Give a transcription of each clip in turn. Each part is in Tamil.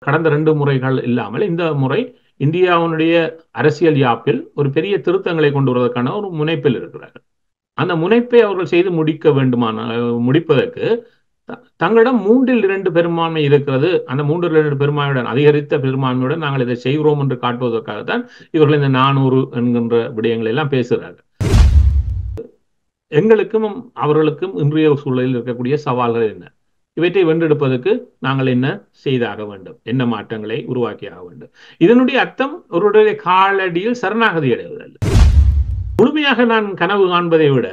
கடந்த 2 முறைகள் இல்லாமல் இந்த முறை இந்தியாவினுடைய அரசியல் யாப்பில் ஒரு பெரிய திருத்தங்களை கொண்டு வருவதற்கான ஒரு முனைப்பில் இருக்கிறார்கள். அந்த முனைப்பை அவர்கள் செய்து முடிப்பதற்கு தங்களிடம் 3/2 பெரும்பான்மை இருக்கிறது. அந்த 3/2 பெரும்பான்மையுடன், அதிகரித்த பெரும்பான்மையுடன் நாங்கள் இதை செய்கிறோம் என்று காட்டுவதற்காகத்தான் இவர்கள் இந்த 400 என்கின்ற விடயங்களை எல்லாம் பேசுகிறார்கள். எங்களுக்கும் அவர்களுக்கும் இன்றைய சூழலில் இருக்கக்கூடிய சவால்கள் என்ன, இவற்றை வென்றெடுப்பதற்கு நாங்கள் என்ன செய்தாக வேண்டும், என்ன மாற்றங்களை உருவாக்கியாக வேண்டும். இதனுடைய அர்த்தம் ஒருவருடைய காலடியில் சரணாகதி அடைவதல்ல. முழுமையாக நான் கனவு காண்பதை விட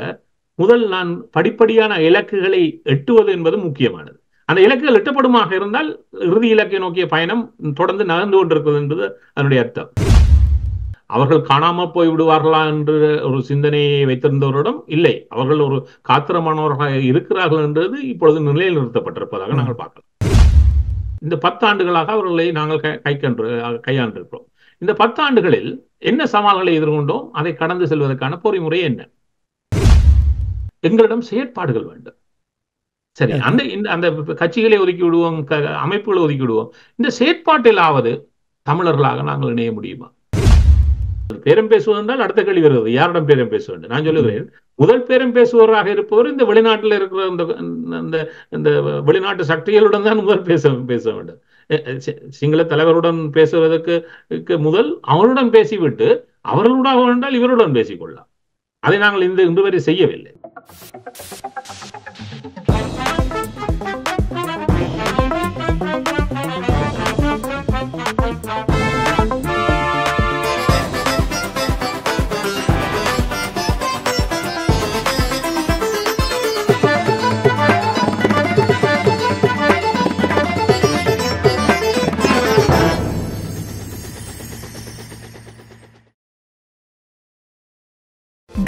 முதல் நான் படிப்படியான இலக்குகளை எட்டுவது என்பது முக்கியமானது. அந்த இலக்குகள் எட்டப்படுமாக இருந்தால் இறுதி இலக்கை நோக்கிய பயணம் தொடர்ந்து நகர்ந்து கொண்டிருக்கிறது என்பது அதனுடைய அர்த்தம். அவர்கள் காணாமல் போய் விடுவார்களா என்று ஒரு சிந்தனையை வைத்திருந்தவரிடம் இல்லை, அவர்கள் ஒரு காத்திரமானவர்களாக இருக்கிறார்கள் என்றது இப்பொழுது நிலையில் நிறுத்தப்பட்டிருப்பதாக நாங்கள் பார்க்கலாம். இந்த 10 ஆண்டுகளாக அவர்களை நாங்கள் கையாண்டிருக்கிறோம். இந்த 10 ஆண்டுகளில் என்ன சவால்களை எதிர்கொண்டோம், அதை கடந்து செல்வதற்கான பொறிமுறை என்ன? எங்களிடம் செயற்பாடுகள் வேண்டும். சரி, அந்த கட்சிகளை ஒதுக்கி விடுவோம், அமைப்புகளை ஒதுக்கி விடுவோம். இந்த செயற்பாட்டிலாவது தமிழர்களாக நாங்கள் இணைய முடியுமா? பேரம் பேசுவது என்றால் அடுத்த கேள்வி வருவது, யாரிடம் பேரம் பேச வேண்டும்? நான் சொல்லுகிறேன், முதல் பேரம் பேசுவராக இருப்பவர் இந்த வெளிநாட்டில் இருக்கிற இந்த வெளிநாட்டு சக்திகளுடன் தான் முதல் பேச வேண்டும். சிங்கள தலைவருடன் பேசுவதற்கு முதல் அவருடன் பேசிவிட்டு அவர்களுடன் வேண்டால் இவருடன் பேசிக்கொள்ளலாம். அதை நாங்கள் இன்று வரை செய்யவில்லை.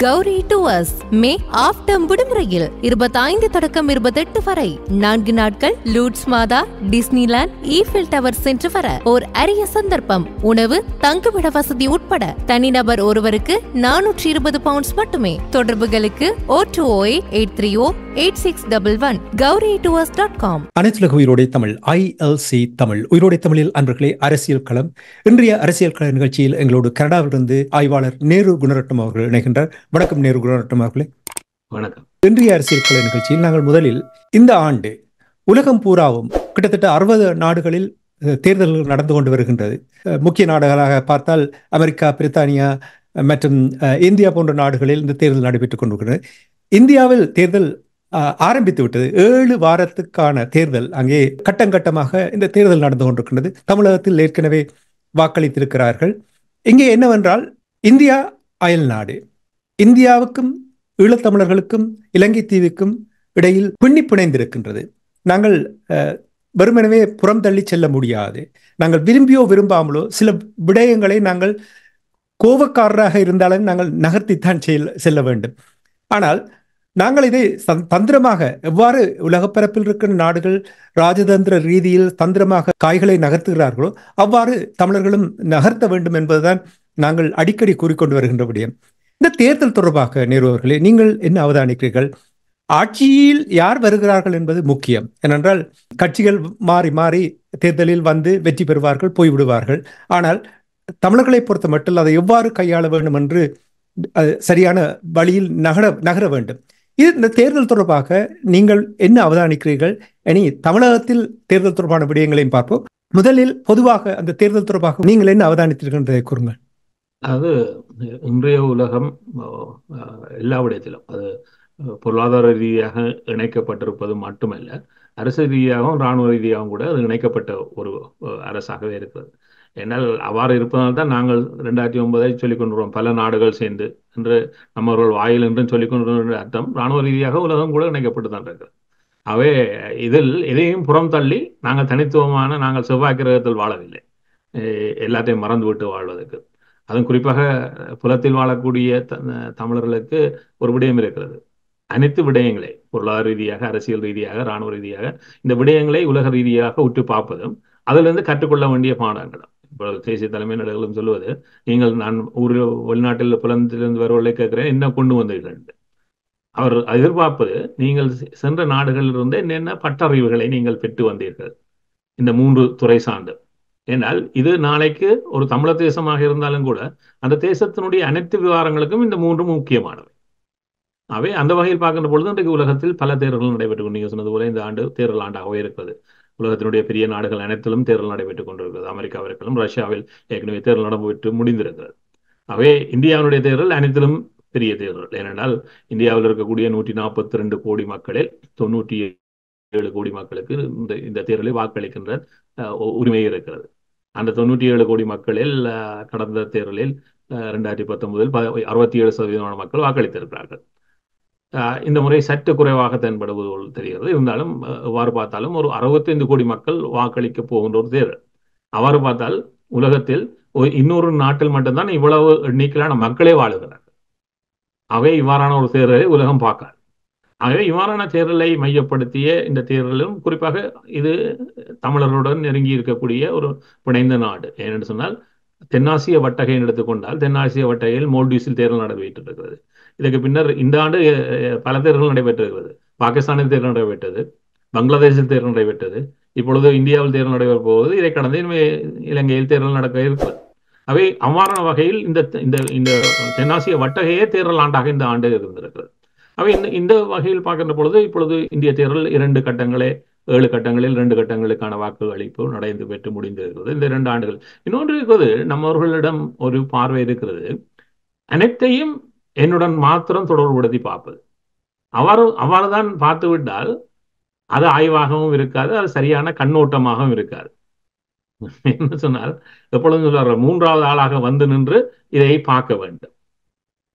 கௌரி டூர்ஸ் மே ஆஃப்டம் விடுமுறையில் 25 தொடக்கம் 28 வரை 4 நாட்கள் லூட்ஸ் மாதா, டிஸ்னிலாண்ட், ஈஃபில் டவர் சென்று வர ஓர் அரிய சந்தர்ப்பம். உணவு, தங்குமிட வசதி உட்பட தனிநபர் ஒருவருக்கு 420 பவுண்ட்ஸ் மட்டுமே. தொடர்புகளுக்கு 0208308611 gauritours.com. அனைத்துலக உயிரோடை தமிழ் ILC தமிழ் உயிரோடை தமிழில் அன்பர்களே, அரசியல் களம். இன்றைய அரசியல் கள நிகழ்ச்சியில் எங்களோடு கனடாவிலிருந்து ஆய்வாளர் நேரு குணரட்னம் அவர்கள் இணைகின்றார். வணக்கம் நேரு குணரட்னம் அவர்களே. வணக்கம். இன்றைய அரசியல் கள நிகழ்ச்சியில் நாங்கள் முதலில் இந்த ஆண்டு உலகம் பூராவும் கிட்டத்தட்ட 60 நாடுகளில் தேர்தல்கள் நடந்து கொண்டு வருகின்றது. முக்கிய நாடுகளாக பார்த்தால் அமெரிக்கா, பிரித்தானியா மற்றும் இந்தியா போன்ற நாடுகளில் இந்த தேர்தல் நடைபெற்றுக் கொண்டிருக்கிறது. இந்தியாவில் தேர்தல் ஆரம்பித்து விட்டது. 7 வாரத்துக்கான தேர்தல், அங்கே கட்டம் கட்டமாக இந்த தேர்தல் நடந்து கொண்டிருக்கின்றது. தமிழகத்தில் ஏற்கனவே வாக்களித்திருக்கிறார்கள். இங்கே என்னவென்றால், இந்தியா அயல் நாடு. இந்தியாவுக்கும் ஈழத்தமிழர்களுக்கும் இலங்கை தீவுக்கும் இடையில் பின்னி பிணைந்திருக்கின்றது. நாங்கள் வெறுமனவே புறம் தள்ளி செல்ல முடியாது. நாங்கள் விரும்பியோ விரும்பாமலோ சில விடயங்களை நாங்கள் கோபக்காரராக இருந்தாலும் நாங்கள் நகர்த்தித்தான் செல்ல வேண்டும். ஆனால் நாங்கள் இதை தந்திரமாக, எவ்வாறு உலகப்பரப்பில் இருக்கிற நாடுகள் ராஜதந்திர ரீதியில் தந்திரமாக காய்களை நகர்த்துகிறார்களோ அவ்வாறு தமிழர்களும் நகர்த்த வேண்டும் என்பதுதான் நாங்கள் அடிக்கடி கூறிக்கொண்டு வருகின்ற விடயம். இந்த தேர்தல் தொடர்பாக நேரு அவர்களே, நீங்கள் என்ன அவதானிக்கிறீர்கள்? ஆட்சியில் யார் வருகிறார்கள் என்பது முக்கியம். ஏனென்றால் கட்சிகள் மாறி மாறி தேர்தலில் வந்து வெற்றி பெறுவார்கள், போய்விடுவார்கள். ஆனால் தமிழர்களை பொறுத்த மட்டும் அதை எவ்வாறு கையாள வேண்டும் என்று சரியான வழியில் நகர வேண்டும். இந்த தேர்தல் தொடர்பாக நீங்கள் என்ன அவதானிக்கிறீர்கள்? இனி தமிழகத்தில் தேர்தல் தொடர்பான விடயங்களையும் பார்ப்போம். முதலில் பொதுவாக அந்த தேர்தல் தொடர்பாக நீங்கள் என்ன அவதானித்தீர்கள் என்பதை கூறுங்கள். அது இன்றைய உலகம் எல்லா விடயத்திலும் அது பொருளாதார ரீதியாக இணைக்கப்பட்டிருப்பது மட்டுமல்ல, அரசு ரீதியாகவும் இராணுவ ரீதியாகவும் கூட அது இணைக்கப்பட்ட ஒரு அரசாகவே இருக்கிறது. என்னால் அவ்வாறு இருப்பதால் தான் நாங்கள் 2009 சொல்லிக் கொண்டுறோம், பல நாடுகள் சேர்ந்து என்று நம்மவர்கள் வாயில் என்றும் சொல்லிக் கொண்டு அர்த்தம் இராணுவ ரீதியாக உலகம் கூட இணைக்கப்பட்டு தான் இருக்கிறது. அவே இதில் எதையும் புறம் தள்ளி நாங்கள் தனித்துவமான, நாங்கள் செவ்வாய் கிரகத்தில் வாழவில்லை, எல்லாத்தையும் மறந்து விட்டு வாழ்வதற்கு. அதுவும் குறிப்பாக புலத்தில் வாழக்கூடிய தமிழர்களுக்கு ஒரு விடயம் இருக்கிறது. அனைத்து விடயங்களை பொருளாதார ரீதியாக, அரசியல் ரீதியாக, இராணுவ ரீதியாக இந்த விடயங்களை உலக ரீதியாக உற்று பார்ப்பதும் அதிலிருந்து கற்றுக்கொள்ள வேண்டிய பாடங்களும். இப்போ தேசிய தலைமை நாடுகளும் சொல்லுவது, நான் வெளிநாட்டில் புலத்திலிருந்து வருவதை கேட்கிறேன், என்ன கொண்டு வந்தீர்கள்? அவர் எதிர்பார்ப்பது, நீங்கள் சென்ற நாடுகளிலிருந்து என்னென்ன பட்டறிவுகளை நீங்கள் பெற்று வந்தீர்கள் இந்த 3 துறை சார்ந்து. ஏனால் இது நாளைக்கு ஒரு தமிழர் தேசமாக இருந்தாலும் கூட அந்த தேசத்தினுடைய அனைத்து விவகாரங்களுக்கும் இந்த மூன்றும் முக்கியமானவை. அவை அந்த வகையில் பார்க்கின்ற பொழுது இன்றைக்கு உலகத்தில் பல தேர்தல்கள் நடைபெற்றுக் கொண்டு, நீங்க சொன்னது போல இந்த ஆண்டு தேர்தல் ஆண்டாகவே இருக்கிறது. உலகத்தினுடைய பெரிய நாடுகள் அனைத்திலும் தேர்தல் நடைபெற்றுக் கொண்டிருக்கிறது. அமெரிக்காவிற்கும் ரஷ்யாவில் ஏற்கனவே தேர்தல் நடைபெற்று முடிந்திருக்கிறது. அவை இந்தியாவுடைய தேர்தல் அனைத்திலும் பெரிய தேர்தல். ஏனென்றால் இந்தியாவில் இருக்கக்கூடிய 142 கோடி மக்களில் 97 கோடி மக்களுக்கு இந்த தேர்தலில் வாக்களிக்கின்ற உரிமை இருக்கிறது. அந்த 97 கோடி மக்களில் கடந்த தேர்தலில் 2019 67% மக்கள் வாக்களித்திருக்கிறார்கள். இந்த முறை சற்று குறைவாக தென்படுவது போல் தெரிகிறது. இருந்தாலும் அவ்வாறு பார்த்தாலும் ஒரு 65 கோடி மக்கள் வாக்களிக்க போகின்ற ஒரு தேர்தல். அவ்வாறு பார்த்தால் உலகத்தில் இன்னொரு நாட்டில் மட்டும்தான் இவ்வளவு எண்ணிக்கையிலான மக்களே வாழுகிறார்கள். அவை இவ்வாறான ஒரு தேர்தலை உலகம் பார்க்காது. ஆகவே இவ்வாறான தேர்தலை மையப்படுத்திய இந்த தேர்தலும் குறிப்பாக இது தமிழர்களுடன் நெருங்கி இருக்கக்கூடிய ஒரு பிணைந்த நாடு. ஏனென்று சொன்னால் தென்னாசிய வட்டகையை எடுத்துக்கொண்டால் தென்னாசிய வட்டகையில் மோல்டீவ்ஸில் தேர்தல் நடைபெற்றிருக்கிறது. இதற்கு பின்னர் இந்த ஆண்டு பல தேர்தல்கள் நடைபெற்றிருக்கிறது. பாகிஸ்தானில் தேர்தல் நடைபெற்றது, பங்களாதேஷில் தேர்தல் நடைபெற்றது, இப்பொழுது இந்தியாவில் தேர்தல் நடைபெறப் போவது. இதை கடந்து இலங்கையில் தேர்தல் நடக்க இருக்கிறது. அவை அவ்வாறான வகையில் இந்த இந்த தென்னாசிய வட்டகையே தேர்தல் ஆண்டாக இந்த ஆண்டு இருந்திருக்கிறது. அவை இந்த வகையில் பார்க்கின்ற பொழுது இப்பொழுது இந்திய தேர்தல் 2 கட்டங்களே 7 கட்டங்களில் 2 கட்டங்களுக்கான வாக்கு அளிப்பு நடைந்து பெற்று முடிந்திருக்கிறது இந்த 2 ஆண்டுகள். இன்னொன்று இருக்கிறது, நம்மவர்களிடம் ஒரு பார்வை இருக்கிறது, அனைத்தையும் என்னுடன் மாத்திரம் தொடர்புபடுத்தி பார்ப்பது. அவ்வாறுதான் பார்த்து விட்டால் அது ஆய்வாகவும் இருக்காது, அது சரியான கண்ணோட்டமாகவும் இருக்காது. என்ன சொன்னால் எப்பொழுதும் சொல்றாரு, 3வது ஆளாக வந்து நின்று இதை பார்க்க வேண்டும்.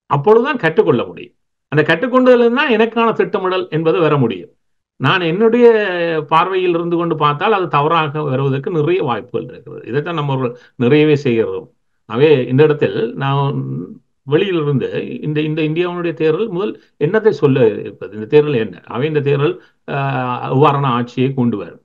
அப்பொழுதுதான் கற்றுக்கொள்ள முடியும். அந்த கற்றுக்கொண்டதில் தான் எனக்கான திட்டமிடல் என்பது வர முடியும். நான் என்னுடைய பார்வையில் இருந்து கொண்டு பார்த்தால் அது தவறாக வருவதற்கு நிறைய வாய்ப்புகள் இருக்கிறது. இதைத்தான் நம்ம நிறையவே செய்கிறோம். ஆகவே இந்த இடத்தில் நான் வெளியிலிருந்து இந்த இந்தியாவுடைய தேர்தல் முதல் என்னத்தை சொல்ல இருப்பது, இந்த தேர்தல் என்ன, அவை இந்த தேர்தல் அவ்வாறான ஆட்சியை கொண்டு வரும்.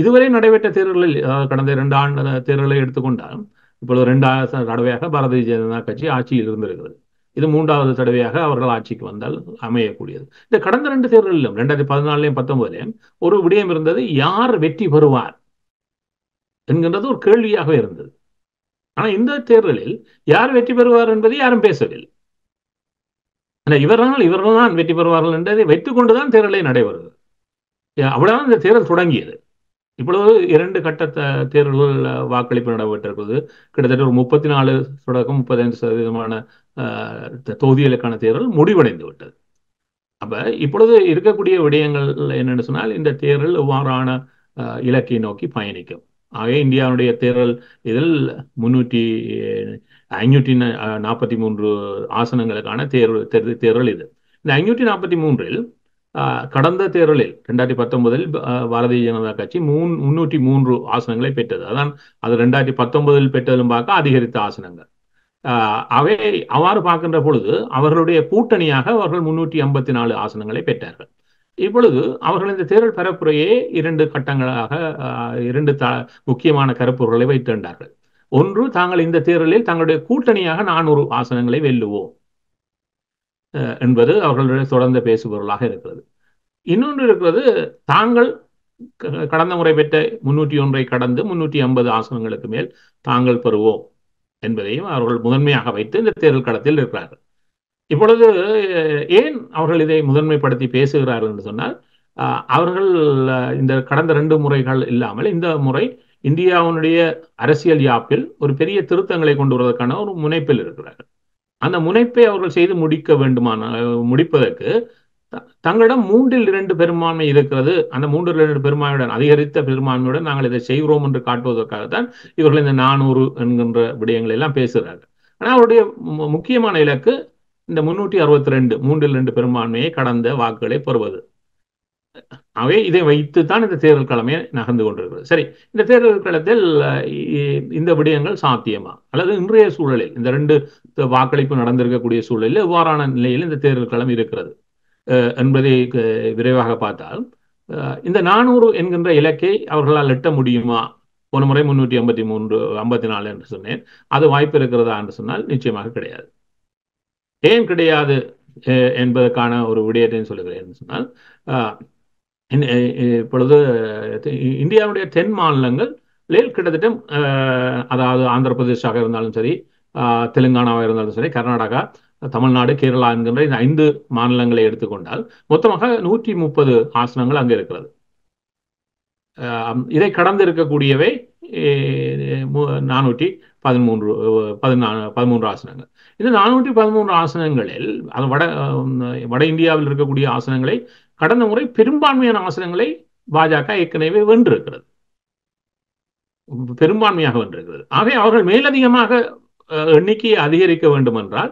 இதுவரை நடைபெற்ற தேர்தலில் கடந்த 2 ஆண்டு தேர்தலை எடுத்துக்கொண்டால் இப்பொழுது 2வது தடவையாக பாரதிய ஜனதா கட்சி ஆட்சியில் இருந்திருக்கிறது. இது 3வது தடவையாக அவர்கள் ஆட்சிக்கு வந்தால் அமையக்கூடியது. இந்த கடந்த 2 தேர்தலிலும் 2014 19 ஒரு விடயம் இருந்தது, யார் வெற்றி பெறுவார் என்கின்றது ஒரு கேள்வியாக இருந்தது. ஆனா இந்த தேர்தலில் யார் வெற்றி பெறுவார் என்பதை யாரும் பேசவில்லை. இவர்கள் தான் வெற்றி பெறுவார்கள் என்பதை வைத்துக் கொண்டுதான் தேர்தலை நடைபெறுகிறது. அவ்வளவுதான் இந்த தேர்தல் தொடங்கியது. இப்பொழுது 2 கட்ட தேர்தல்கள் வாக்களிப்பு நடைபெற்றிருக்கிறது. கிட்டத்தட்ட ஒரு 34 தொடக்கம் 35% தொகுதிகளுக்கான தேர்தல் முடிவடைந்து விட்டது. அப்ப இப்பொழுது இருக்கக்கூடிய விடயங்கள் என்னென்னு சொன்னால், இந்த தேர்தல் எவ்வாறான இலக்கை நோக்கி பயணிக்கும். ஆகவே இந்தியாவுடைய தேர்தல் இதில் 543 ஆசனங்களுக்கான தேர்தல் இது. இந்த 543 கடந்த தேர்தலில் 2019 பாரதிய ஜனதா கட்சி 303 ஆசனங்களை பெற்றது. அதான் அது 2019 பெற்றதிலும் பார்க்க அதிகரித்த ஆசனங்கள். அவை அவ்வாறு பார்க்கின்ற பொழுது அவர்களுடைய கூட்டணியாக அவர்கள் 354 ஆசனங்களை பெற்றார்கள். இப்பொழுது அவர்கள் இந்த தேர்தல் பரப்புரையே 2 கட்டங்களாக 2 முக்கியமான கருப்பொருள்களை வைத்திருந்தார்கள். ஒன்று, தாங்கள் இந்த தேர்தலில் தங்களுடைய கூட்டணியாக 400 ஆசனங்களை வெல்லுவோம் என்பது அவர்களுடைய தொடர்ந்த பேசுபொருளாக இருக்கிறது. இன்னொன்று இருக்கிறது, தாங்கள் கடந்த முறை பெற்ற 301 கடந்து 350 ஆசனங்களுக்கு மேல் தாங்கள் பெறுவோம் என்பதையும் அவர்கள் முதன்மையாக வைத்து இந்த தேர்தல் களத்தில் இருக்கிறார்கள். இப்பொழுது ஏன் அவர்கள் இதை முதன்மைப்படுத்தி பேசுகிறார்கள் என்று சொன்னால், அவர்கள் இந்த கடந்த 2 முறைகள் இல்லாமல் இந்த முறை இந்தியாவுடைய அரசியல் யாப்பில் ஒரு பெரிய திருத்தங்களை கொண்டு வருவதற்கான ஒரு முனைப்பில் இருக்கிறார்கள். அந்த முனைப்பை அவர்கள் செய்து முடிப்பதற்கு தங்களிடம் 3/2 பெரும்பான்மை இருக்கிறது. அந்த 3/2 பெரும்பான்மையுடன், அதிகரித்த பெரும்பான்மையுடன் நாங்கள் இதை செய்கிறோம் என்று காட்டுவதற்காகத்தான் இவர்கள் இந்த 400 என்கின்ற விடயங்களை எல்லாம் பேசுகிறார்கள். ஆனால் அவருடைய முக்கியமான இலக்கு இந்த 362 3/2 பெரும்பான்மையை கடந்த வாக்குகளை பெறுவது. அவை இதை வைத்துத்தான் இந்த தேர்தல் களமே நகர்ந்து கொண்டிருக்கிறது. சரி, இந்த தேர்தல் களத்தில் இந்த விடயங்கள் சாத்தியமா, அல்லது இன்றைய சூழலில் இந்த 2 வாக்களிப்பு நடந்திருக்கக்கூடிய சூழலில் எவ்வாறான நிலையில் இந்த தேர்தல் களம் இருக்கிறது என்பதை விரைவாக பார்த்தால், இந்த 400 என்கின்ற இலக்கை அவர்களால் எட்ட முடியுமா? போன முறை 354 என்று சொன்னேன். அது வாய்ப்பு இருக்கிறதா என்று சொன்னால் நிச்சயமாக கிடையாது. ஏன் கிடையாது என்பதற்கான ஒரு விடயத்தை சொல்லுகிறேன் என்று சொன்னால், இப்பொழுது இந்தியாவுடைய தென் மாநிலங்கள் கிட்டத்தட்ட அதாவது ஆந்திர பிரதேஷாக இருந்தாலும் சரி, தெலுங்கானாவாக இருந்தாலும் சரி, கர்நாடகா, தமிழ்நாடு, கேரளா என்கின்ற இந்த 5 மாநிலங்களை எடுத்துக்கொண்டால் மொத்தமாக 130 ஆசனங்கள் அங்கே இருக்கிறது. இதை கடந்து இருக்கக்கூடியவை 413 ஆசனங்கள். இந்த 413 ஆசனங்களில் வட இந்தியாவில் இருக்கக்கூடிய ஆசனங்களை கடந்த முறை பெரும்பான்மையான ஆசனங்களை பாஜக ஏற்கனவே வென்றிருக்கிறது, பெரும்பான்மையாக வென்றிருக்கிறது. ஆகவே அவர்கள் மேலதிகமாக எண்ணிக்கையை அதிகரிக்க வேண்டும் என்றால்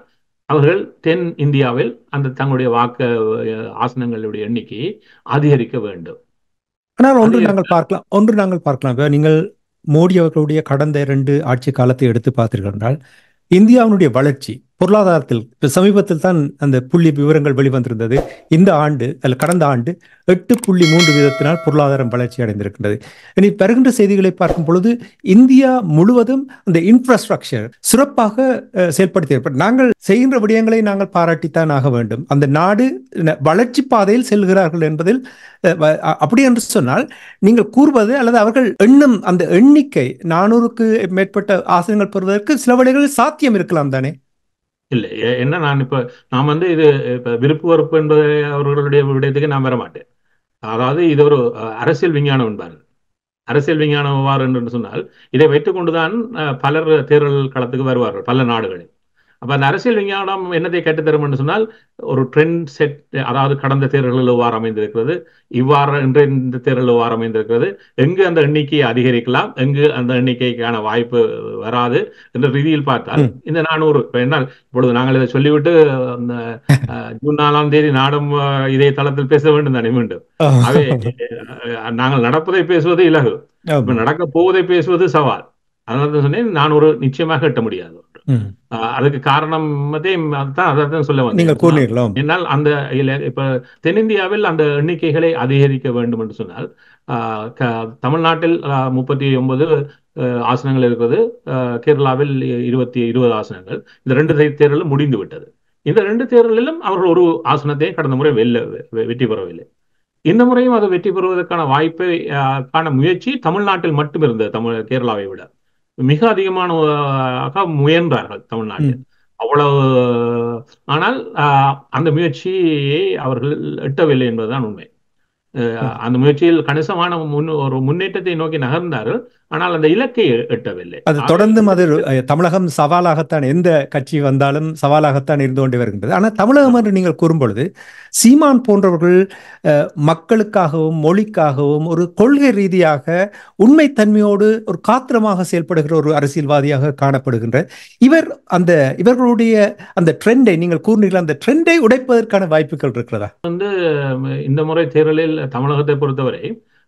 அவர்கள் தென் இந்தியாவில் அந்த தங்களுடைய வாக்கு ஆசனங்களுடைய எண்ணிக்கையை அதிகரிக்க வேண்டும். ஆனால் ஒன்று நாங்கள் பார்க்கலாம். நீங்கள் மோடி அவர்களுடைய கடந்த 2 ஆட்சி காலத்தை எடுத்து பார்த்தீர்கள் என்றால் இந்தியாவினுடைய வளர்ச்சி பொருளாதாரத்தில் சமீபத்தில் தான் அந்த புள்ளி விவரங்கள் வெளிவந்திருந்தது. இந்த ஆண்டு அல்ல கடந்த ஆண்டு 8.3% பொருளாதாரம் வளர்ச்சி அடைந்திருக்கின்றது. இனி வருகின்ற செய்திகளை பார்க்கும் பொழுது இந்தியா முழுவதும் அந்த இன்ஃப்ராஸ்ட்ரக்சர் சிறப்பாக செயல்படுத்தி நாங்கள் செய்கின்ற விடயங்களை நாங்கள் பாராட்டித்தான் ஆக வேண்டும். அந்த நாடு வளர்ச்சி பாதையில் செல்கிறார்கள் என்பதில் அப்படி என்று சொன்னால் நீங்கள் கூறுவது அல்லது அவர்கள் எண்ணும் அந்த எண்ணிக்கை 400க்கு மேற்பட்ட ஆசனங்கள் பெறுவதற்கு சில வழிகளில் சாத்தியம் இருக்கலாம் தானே? இல்லை, என்ன நான் இது விருப்பு வெறுப்பு என்பது அவர்களுடைய விடயத்துக்கு நான் வர மாட்டேன். அதாவது இது ஒரு அரசியல் விஞ்ஞானம் என்பார்கள். அரசியல் விஞ்ஞானம் எவ்வாறு என்று சொன்னால் இதை வைத்துக் கொண்டுதான் பலர் தேர்தல் களத்துக்கு வருவார்கள் பல நாடுகளில். அப்ப அந்த அரசியல் விஞ்ஞானம் என்னத்தை கற்றுத்தரும் என்று சொன்னால் ஒரு ட்ரெண்ட் செட், அதாவது கடந்த தேர்தல்கள் எவ்வாறு அமைந்திருக்கிறது, இவ்வாறு இந்த தேர்தல் எவ்வாறு அமைந்திருக்கிறது, எங்கு அந்த எண்ணிக்கையை அதிகரிக்கலாம், எங்கு அந்த எண்ணிக்கைக்கான வாய்ப்பு வராது என்ற ரீதியில் பார்த்தால் இந்த 400 என்னால் இப்பொழுது நாங்கள் இதை சொல்லிவிட்டு ஜூன் 4ஆம் தேதி நாடும் இதே தளத்தில் பேச வேண்டும் தானே மீண்டும். அவை நாங்கள் நடப்பதை பேசுவது இலகு, இப்ப நடக்க போவதை பேசுவது சவால். அதனால சொன்னேன் 400 நிச்சயமாக எட்ட முடியாது. அதுக்கு காரணம் அதான் சொல்ல வந்தேன். என்னால் அந்த இப்ப தென்னிந்தியாவில் அந்த எண்ணிக்கைகளை அதிகரிக்க வேண்டும் என்று சொன்னால் தமிழ்நாட்டில் 39 ஆசனங்கள் இருக்கிறது, கேரளாவில் 20 ஆசனங்கள். இந்த 2 தேர்தலும் முடிந்து விட்டது. இந்த 2 தேர்தலிலும் அவர்கள் ஒரு ஆசனத்தை கடந்த முறை வெற்றி பெறவில்லை. இந்த முறையும் அதை வெற்றி பெறுவதற்கான வாய்ப்பை காண முயற்சி தமிழ்நாட்டில் மட்டும் இருந்தது. கேரளாவை விட மிக அதிகமான முயன்றார்கள் தமிழ்நாட்டில் அவ்வளவு. ஆனால் அந்த முயற்சியை அவர்கள் எட்டவில்லை என்பதுதான் உண்மை. அந்த முயற்சியில் கணிசமான ஒரு முன்னேற்றத்தை நோக்கி நகர்ந்தார்கள், ஆனால் அந்த இலக்கை எட்டவில்லை. அது தொடர்ந்தும் அது தமிழகம் சவாலாகத்தான், எந்த கட்சி வந்தாலும் சவாலாகத்தான் இருந்து கொண்டே வருகின்றது. ஆனால் தமிழகம் என்று நீங்கள் கூறும்பொழுது சீமான் போன்றவர்கள் மக்களுக்காகவும் மொழிக்காகவும் ஒரு கொள்கை ரீதியாக உண்மைத்தன்மையோடு ஒரு காத்திரமாக செயல்படுகிற ஒரு அரசியல்வாதியாக காணப்படுகின்ற இவர்களுடைய அந்த ட்ரெண்டை நீங்கள் கூறினீர்கள், அந்த ட்ரெண்டை உடைப்பதற்கான வாய்ப்புகள் இருக்கிறதா? இந்த முறை தேர்தலில் தமிழகத்தை பொறுத்தவரை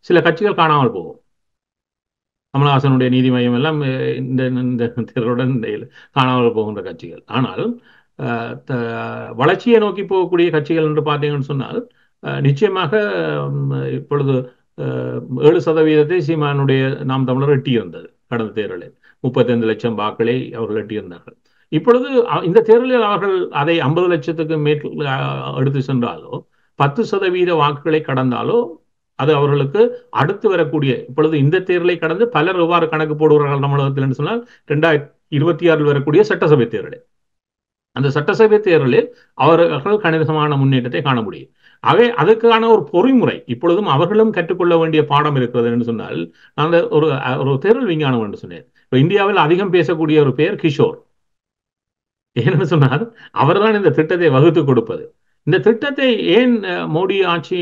சில கட்சிகள் காணாமல் போகும். கமலஹாசனுடைய நீதி மையம் எல்லாம் இந்த தேர்தலுடன் காணாமல் போகின்ற கட்சிகள். ஆனால் வளர்ச்சியை நோக்கி போகக்கூடிய கட்சிகள் என்று பார்த்தீங்கன்னு சொன்னால் நிச்சயமாக இப்பொழுது 7% சீமானுடைய நாம் தமிழர் எட்டியிருந்தது. கடந்த தேர்தலில் 35 லட்சம் வாக்களை அவர்கள் எட்டியிருந்தார்கள். இப்பொழுது இந்த தேர்தலில் அவர்கள் அதை 50 லட்சத்துக்கு மேல் எடுத்து சென்றாலோ 10% வாக்குகளை கடந்தாலோ அது அவர்களுக்கு அடுத்து வரக்கூடிய, இப்பொழுது இந்த தேர்தலை கடந்து பலர் எவ்வாறு கணக்கு போடுவார்கள் தமிழகத்தில் என்று சொன்னால் 2026 வரக்கூடிய சட்டசபை தேர்தலில், அந்த சட்டசபை தேர்தலில் அவர்கள் கணிசமான முன்னேற்றத்தை காண முடியும். ஆகவே அதுக்கான ஒரு பொறிமுறை இப்பொழுதும் அவர்களும் கற்றுக்கொள்ள வேண்டிய பாடம் இருக்கிறது என்று சொன்னால், நான் ஒரு தேர்தல் விஞ்ஞானம் என்று சொன்னேன். இப்போ இந்தியாவில் அதிகம் பேசக்கூடிய ஒரு பெயர் கிஷோர். ஏன்னு சொன்னால் அவர்தான் இந்த திட்டத்தை வகுத்து கொடுப்பது. இந்த திட்டத்தை ஏன் மோடி ஆட்சி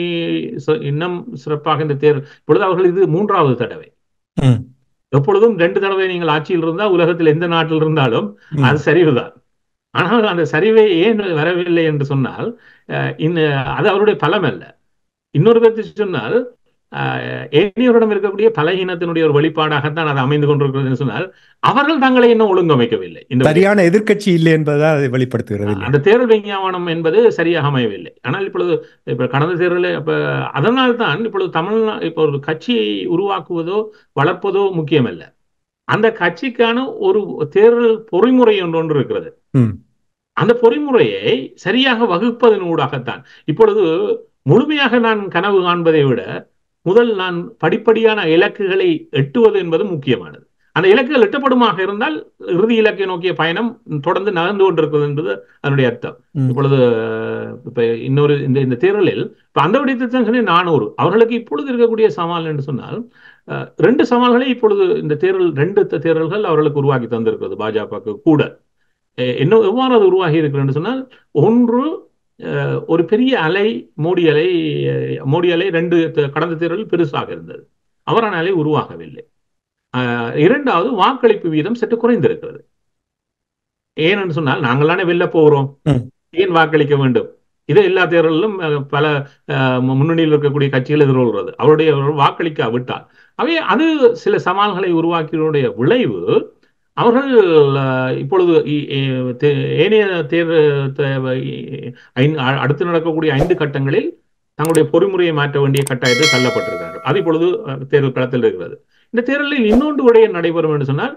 இன்னும் சிறப்பாக இந்த தேர்தல், இப்பொழுது அவர்கள் இது 3வது தடவை. எப்பொழுதும் 2 தடவை நீங்கள் ஆட்சியில் இருந்தால் உலகத்தில் எந்த நாட்டில் இருந்தாலும் அது சரிவுதான். ஆனால் அந்த சரிவை ஏன் வரவில்லை என்று சொன்னால் அது அவருடைய பலம் அல்ல. இன்னொரு கருத்து சொன்னால் ஏனையோரிடம் இருக்கக்கூடிய பலகீனத்தினுடைய ஒரு வெளிப்பாடாகத்தான் அது அமைந்து கொண்டிருக்கிறது சொன்னால் அவர்கள் தங்களை இன்னும் ஒழுங்கமைக்கவில்லை. சரியான எதிர்கட்சி இல்லை என்பதுதான் அதை வெளிப்படுத்துகிறது. அந்த தேர்தல் விஞ்ஞானம் என்பது சரியாக அமையவில்லை. ஆனால் இப்பொழுது கடந்த தேர்தலில் அதனால் தான் இப்பொழுது இப்போ ஒரு கட்சியை உருவாக்குவதோ வளர்ப்பதோ முக்கியமல்ல, அந்த கட்சிக்கான ஒரு தேர்தல் பொறிமுறை ஒன்று இருக்கிறது. அந்த பொறிமுறையை சரியாக வகுப்பதன் ஊடாகத்தான் இப்பொழுது முழுமையாக நான் கனவு காண்பதை விட முதல் நான் படிப்படியான இலக்குகளை எட்டுவது என்பது முக்கியமானது. அந்த இலக்குகள் எட்டப்படுமாக இருந்தால் இறுதி இலக்கை நோக்கிய பயணம் தொடர்ந்து நகர்ந்து கொண்டிருக்கிறது என்பது அதனுடைய அர்த்தம். இப்பொழுது இப்ப இன்னொரு இந்த தேர்தலில் இப்ப அந்த விடயத்தை சொன்னேன் 400 அவர்களுக்கு இப்பொழுது இருக்கக்கூடிய சவால் என்று சொன்னால் 2 சவால்களை இப்பொழுது இந்த தேர்தல் 2 தேர்தல்கள் அவர்களுக்கு உருவாக்கி தந்திருக்கிறது பாஜகவுக்கு கூட. என்ன எவ்வாறு அது உருவாகி இருக்கிறது சொன்னால், ஒன்று ஒரு பெரிய அலை மோடி அலை 2 கடந்த தேர்தலில் பெருசாக இருந்தது, அவரான அலை உருவாகவில்லை. இரண்டாவது வாக்களிப்பு வீதம் சற்று குறைந்திருக்கிறது. ஏனென்று சொன்னால் நாங்களானே வெல்ல போகிறோம், ஏன் வாக்களிக்க வேண்டும்? இது எல்லா தேர்தலிலும் பல முன்னணியில் இருக்கக்கூடிய கட்சிகள் எதிர்கொள்கிறது. அவருடைய வாக்களிக்க விட்டால் அவை அது சில சவால்களை உருவாக்கியதுடைய விளைவு அவர்கள் இப்பொழுது ஏனைய அடுத்து நடக்கக்கூடிய 5 கட்டங்களில் தங்களுடைய பொறிமுறையை மாற்ற வேண்டிய கட்டாயத்தை தள்ளப்பட்டிருக்கிறார்கள். அது இப்பொழுது தேர்தல் களத்தில் இருக்கிறது. இந்த தேர்தலில் இன்னொன்று விடயம் நடைபெறும் என்று சொன்னால்,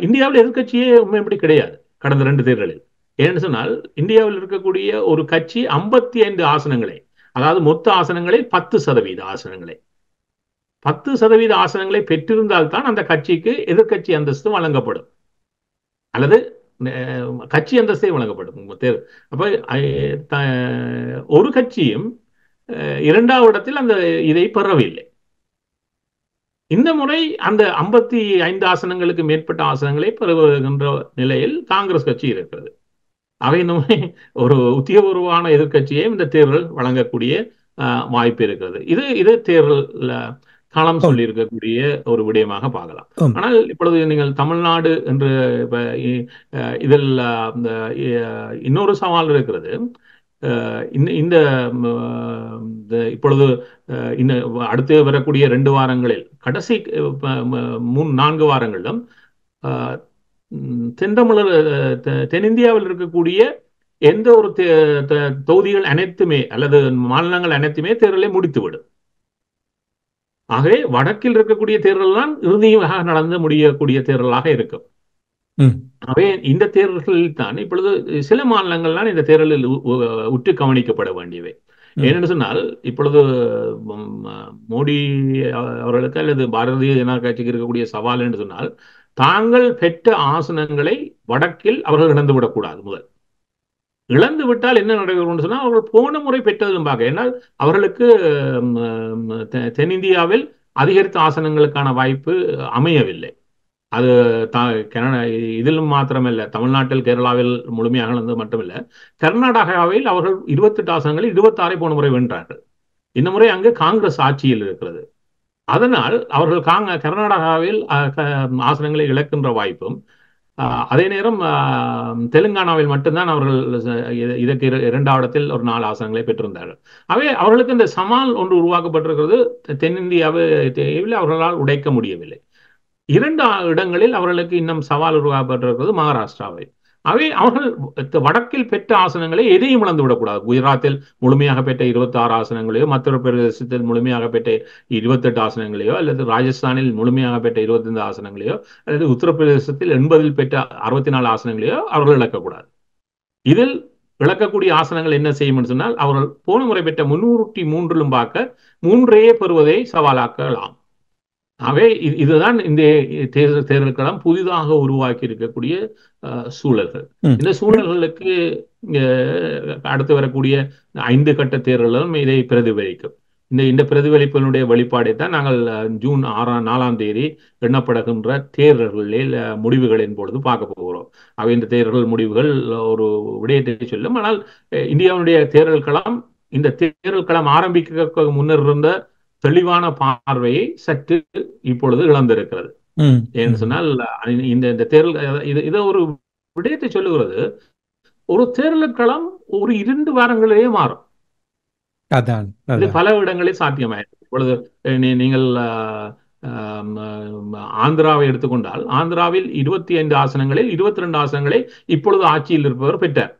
இந்தியாவில் எதிர்கட்சியே உண்மைப்படி கிடையாது கடந்த 2 தேர்தலில். ஏன்னு சொன்னால், இந்தியாவில் இருக்கக்கூடிய ஒரு கட்சி 55 ஆசனங்களை, அதாவது மொத்த ஆசனங்களில் 10% ஆசனங்களை 10% ஆசனங்களை பெற்றிருந்தால்தான் அந்த கட்சிக்கு எதிர்கட்சி அந்தஸ்து வழங்கப்படும், அல்லது கட்சி அந்தஸ்தே வழங்கப்படும். அப்ப ஒரு கட்சியும் 2வது இடத்தில் அந்த இதை பெறவில்லை. இந்த முறை அந்த 55 ஆசனங்களுக்கு மேற்பட்ட ஆசனங்களை பெறுகின்ற நிலையில் காங்கிரஸ் கட்சி இருக்கிறது. அவை ஒரு உத்தியோகபூர்வமான எதிர்கட்சியை இந்த தேர்தல் வழங்கக்கூடிய வாய்ப்பு இருக்கிறது. இது தேர்தல் களம் சொல்லி இருக்கக்கூடிய ஒரு விடயமாக பார்க்கலாம். ஆனால் இப்பொழுது நீங்கள் தமிழ்நாடு என்று இதில் இன்னொரு சவால் இருக்கிறது. இந்த இப்பொழுது அடுத்து வரக்கூடிய 2 வாரங்களில், கடைசி 3-4 வாரங்களிலும் தென்னிந்தியாவில் இருக்கக்கூடிய எந்த ஒரு தொகுதிகள் அனைத்துமே அல்லது மாநிலங்கள் அனைத்துமே தேர்தலை முடித்துவிடும். ஆகவே வடக்கில் இருக்கக்கூடிய தேர்தல் தான் இறுதியாக நடந்து முடியக்கூடிய தேர்தலாக இருக்கும். ஆகவே இந்த தேர்தல்களில் தான் இப்பொழுது சில மாநிலங்கள் தான் இந்த தேர்தலில் உற்று கவனிக்கப்பட வேண்டியவை. ஏனென்று சொன்னால், இப்பொழுது மோடி அவர்களுக்கு அல்லது பாரதிய ஜனதா கட்சிக்கு இருக்கக்கூடிய சவால் என்று சொன்னால், தாங்கள் பெற்ற ஆசனங்களை வடக்கில் அவர்கள் இழந்துவிடக்கூடாது. முதல் இழந்து விட்டால் என்ன நடக்கும் சொன்னால், அவர்கள் போன முறை பெற்றதும் பார்க்க, ஏன்னால் அவர்களுக்கு தென்னிந்தியாவில் அதிகரித்த ஆசனங்களுக்கான வாய்ப்பு அமையவில்லை. அது இதிலும் மாத்திரமல்ல, தமிழ்நாட்டில் கேரளாவில் முழுமையாக இழந்தது மட்டுமில்லை, கர்நாடகாவில் அவர்கள் 28 ஆசனங்களில் 26 போன முறை வென்றார்கள். இந்த முறை அங்கு காங்கிரஸ் ஆட்சியில் இருக்கிறது. அதனால் அவர்கள் கர்நாடகாவில் ஆசனங்களை இழக்கின்ற வாய்ப்பும், அதே நேரம் தெலுங்கானாவில் மட்டும்தான் அவர்கள் இதற்கு 2வது இடத்தில் ஒரு 4 ஆசனங்களை பெற்றிருந்தார்கள். அவை அவர்களுக்கு இந்த சவால் ஒன்று உருவாக்கப்பட்டிருக்கிறது. தென்னிந்தியாவில் அவர்களால் உடைக்க முடியவில்லை. 2 இடங்களில் அவர்களுக்கு இன்னும் சவால் உருவாக்கப்பட்டிருக்கிறது, மகாராஷ்டிராவை. அவை அவர்கள் வடக்கில் பெற்ற ஆசனங்களை எதையும் இழந்து விடக்கூடாது. குஜராத்தில் முழுமையாக பெற்ற 26 ஆசனங்களையோ, மத்திய பிரதேசத்தில் முழுமையாக பெற்ற 28 ஆசனங்களையோ, அல்லது ராஜஸ்தானில் முழுமையாக பெற்ற 25 ஆசனங்களையோ, அல்லது உத்தரப்பிரதேசத்தில் 80 பெற்ற 64 ஆசனங்களையோ அவர்கள் இழக்கக்கூடாது. இதில் இழக்கக்கூடிய ஆசனங்கள் என்ன செய்யும் சொன்னால், அவர்கள் போன முறை பெற்ற 303 பார்க்க 3 பெறுவதை சவாலாக்கலாம். ஆகவே இதுதான் இந்த தேர்தல் களம் புதிதாக உருவாக்கி இருக்கக்கூடிய சூழல்கள். இந்த சூழல்களுக்கு அடுத்து வரக்கூடிய 5 கட்ட தேர்தலும் இதை பிரதிபலிக்கும். இந்த பிரதிபலிப்பினுடைய வெளிப்பாடை தான் நாங்கள் ஜூன் 4ஆம் தேதி எண்ணப்படுகின்ற தேர்தல்களில் முடிவுகளின் பொழுது பார்க்க போகிறோம். அவை இந்த தேர்தல் முடிவுகள் ஒரு விடயத்தை சொல்லும். ஆனால் இந்தியாவுடைய தேர்தல் களம் இந்த தேர்தல் களம் ஆரம்பிக்க முன்னர் இருந்த தெளிவான பார்வையை சற்று இப்பொழுது இழந்திருக்கிறது. ஏன்னு சொன்னால், இந்த தேர்தல் இதை ஒரு விடயத்தை சொல்லுகிறது. ஒரு தேர்தல் களம் ஒரு 2 வாரங்களிலேயே மாறும். இது பல இடங்களில் சாத்தியமாயிருக்கு. இப்பொழுது நீங்கள் ஆந்திராவை எடுத்துக்கொண்டால், ஆந்திராவில் 25 ஆசனங்களில் 22 ஆசனங்களை இப்பொழுது ஆட்சியில் இருப்பவர் பெற்றார்.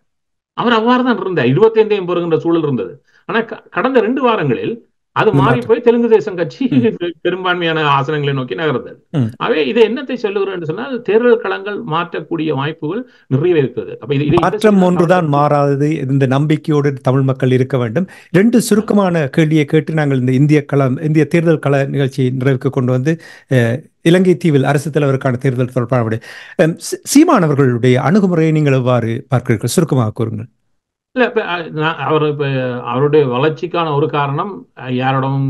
அவர் அவ்வாறு தான் இருந்தார். 25 பெறுகின்ற சூழல் இருந்தது. ஆனால் கடந்த 2 வாரங்களில் அது இந்த மாறி மாற்றம். போய் தெலுங்கு தேசம் கட்சி ம், பெரும்பான்மையான ஆசனங்களை நோக்கி நகர்ந்தது. ம். அவை இதை என்னத்தை சொல்லுகிறேன் என்று சொன்னால், தேர்தல் களங்கள் மாற்றக்கூடிய வாய்ப்புகள் நிறைய இருக்கிறது. அப்ப இதை இந்த மாற்றம் ஸ்ரீலங்கா ஒன்றுதான் மாறாதது. இந்த நம்பிக்கையோடு தமிழ் மக்கள் இருக்க வேண்டும். ரெண்டு சுருக்கமான கேள்வியை கேட்டு நாங்கள் இந்த இந்திய தேர்தல் கள நிகழ்ச்சியை நிறைவுக்கு கொண்டு வந்து இலங்கை தீவில் அரசு தலைவருக்கான தேர்தல் தொடர்பான சீமான் அவர்களுடைய அணுகுமுறையை நீங்கள் எவ்வாறு பார்க்கிறீர்கள்? சுருக்கமாக கூறுங்கள். இல்ல இப்ப அவர் இப்ப அவருடைய வளர்ச்சிக்கான ஒரு காரணம் யாரிடமும்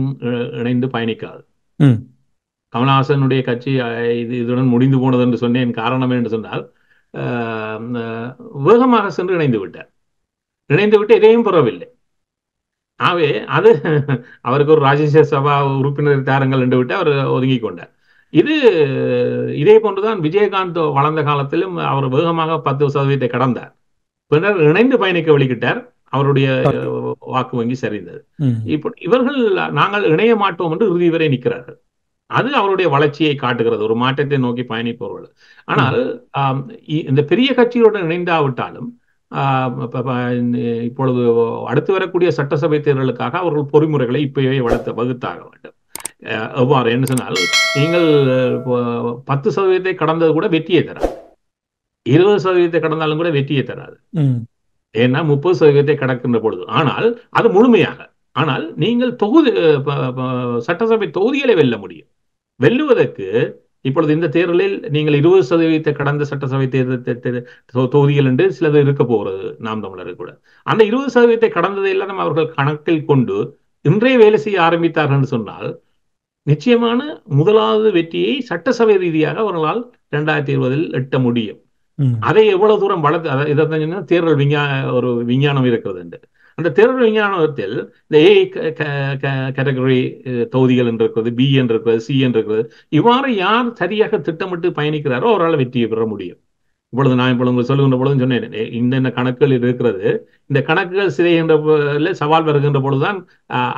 இணைந்து பயணிக்காது. ம், கமலஹாசனுடைய கட்சி இதுடன் முடிந்து போனது என்று சொன்னேன். காரணம் என்று சொன்னால் வேகமாக சென்று இணைந்து விட்டார். இணைந்து விட்டு எதையும் பெறவில்லை. ஆகவே அது அவருக்கு ஒரு ராஜ்யசபா சபா உறுப்பினர் தாருங்கள் என்று விட்டு அவர் ஒதுங்கி கொண்டார். இதே போன்றுதான் விஜயகாந்த் வளர்ந்த காலத்திலும் அவர் வேகமாக 10% கடந்தார். பின்னர் இணைந்து பயணிக்க வெளியிட்டார். அவருடைய வாக்கு வங்கி சரிந்தது. ம், இப்போ இவர்கள் நாங்கள் இணைய மாட்டோம் என்று இறுதி வரை நிற்கிறார்கள். அது அவருடைய வளர்ச்சியை காட்டுகிறது, ஒரு மாற்றத்தை நோக்கி பயணிப்பவர்கள். ஆனால் இந்த பெரிய கட்சியுடன் இணைந்தாவிட்டாலும் இப்பொழுது அடுத்து வரக்கூடிய சட்டசபை தேர்தலுக்காக அவர்கள் பொறிமுறைகளை இப்பவே வகுத்தாக வேண்டும். எவ்வாறு என்று சொன்னால், நீங்கள் 10% கடந்தது கூட வெற்றியை தராது, 20% கடந்தாலும் கூட வெற்றியை தராது. ம், ஏன்னா 30% கடக்கின்ற பொழுது, ஆனால் அது முழுமையாக. ஆனால் நீங்கள் சட்டசபை தொகுதிகளை வெல்ல முடியும். வெல்லுவதற்கு இப்பொழுது இந்த தேர்தலில் நீங்கள் 20% கடந்த சட்டசபை தேர்தல் தொகுதிகள் என்று சிலது இருக்க போகிறது நாம் தமிழர் கூட. அந்த 20% கடந்ததை எல்லாம் அவர்கள் கணக்கில் கொண்டு இன்றைய வேலை செய்ய ஆரம்பித்தார்கள் என்று சொன்னால், நிச்சயமான முதலாவது வெற்றியை சட்டசபை ரீதியாக அவர்களால் 2020 எட்ட முடியும். அதை எவ்வளவு தூரம் வளர்த்து இதை தேர்தல் ஒரு விஞ்ஞானம் இருக்கிறது என்று. அந்த தேர்தல் விஞ்ஞானத்தில் இந்த ஏ கேட்டகரி தொகுதிகள் என்று இருக்கிறது, பி என்று இருக்கிறது, சி என்று இருக்கிறது. இவ்வாறு யார் சரியாக திட்டமிட்டு பயணிக்கிறாரோ அவரால் வெற்றியை பெற முடியும். இப்பொழுது நான் உங்களுக்கு சொல்லுகின்ற பொழுது சொன்னேன், இந்த கணக்குகள் இருக்கிறது. இந்த கணக்குகள் சிதைகின்ற சவால் வருகின்ற பொழுதுதான்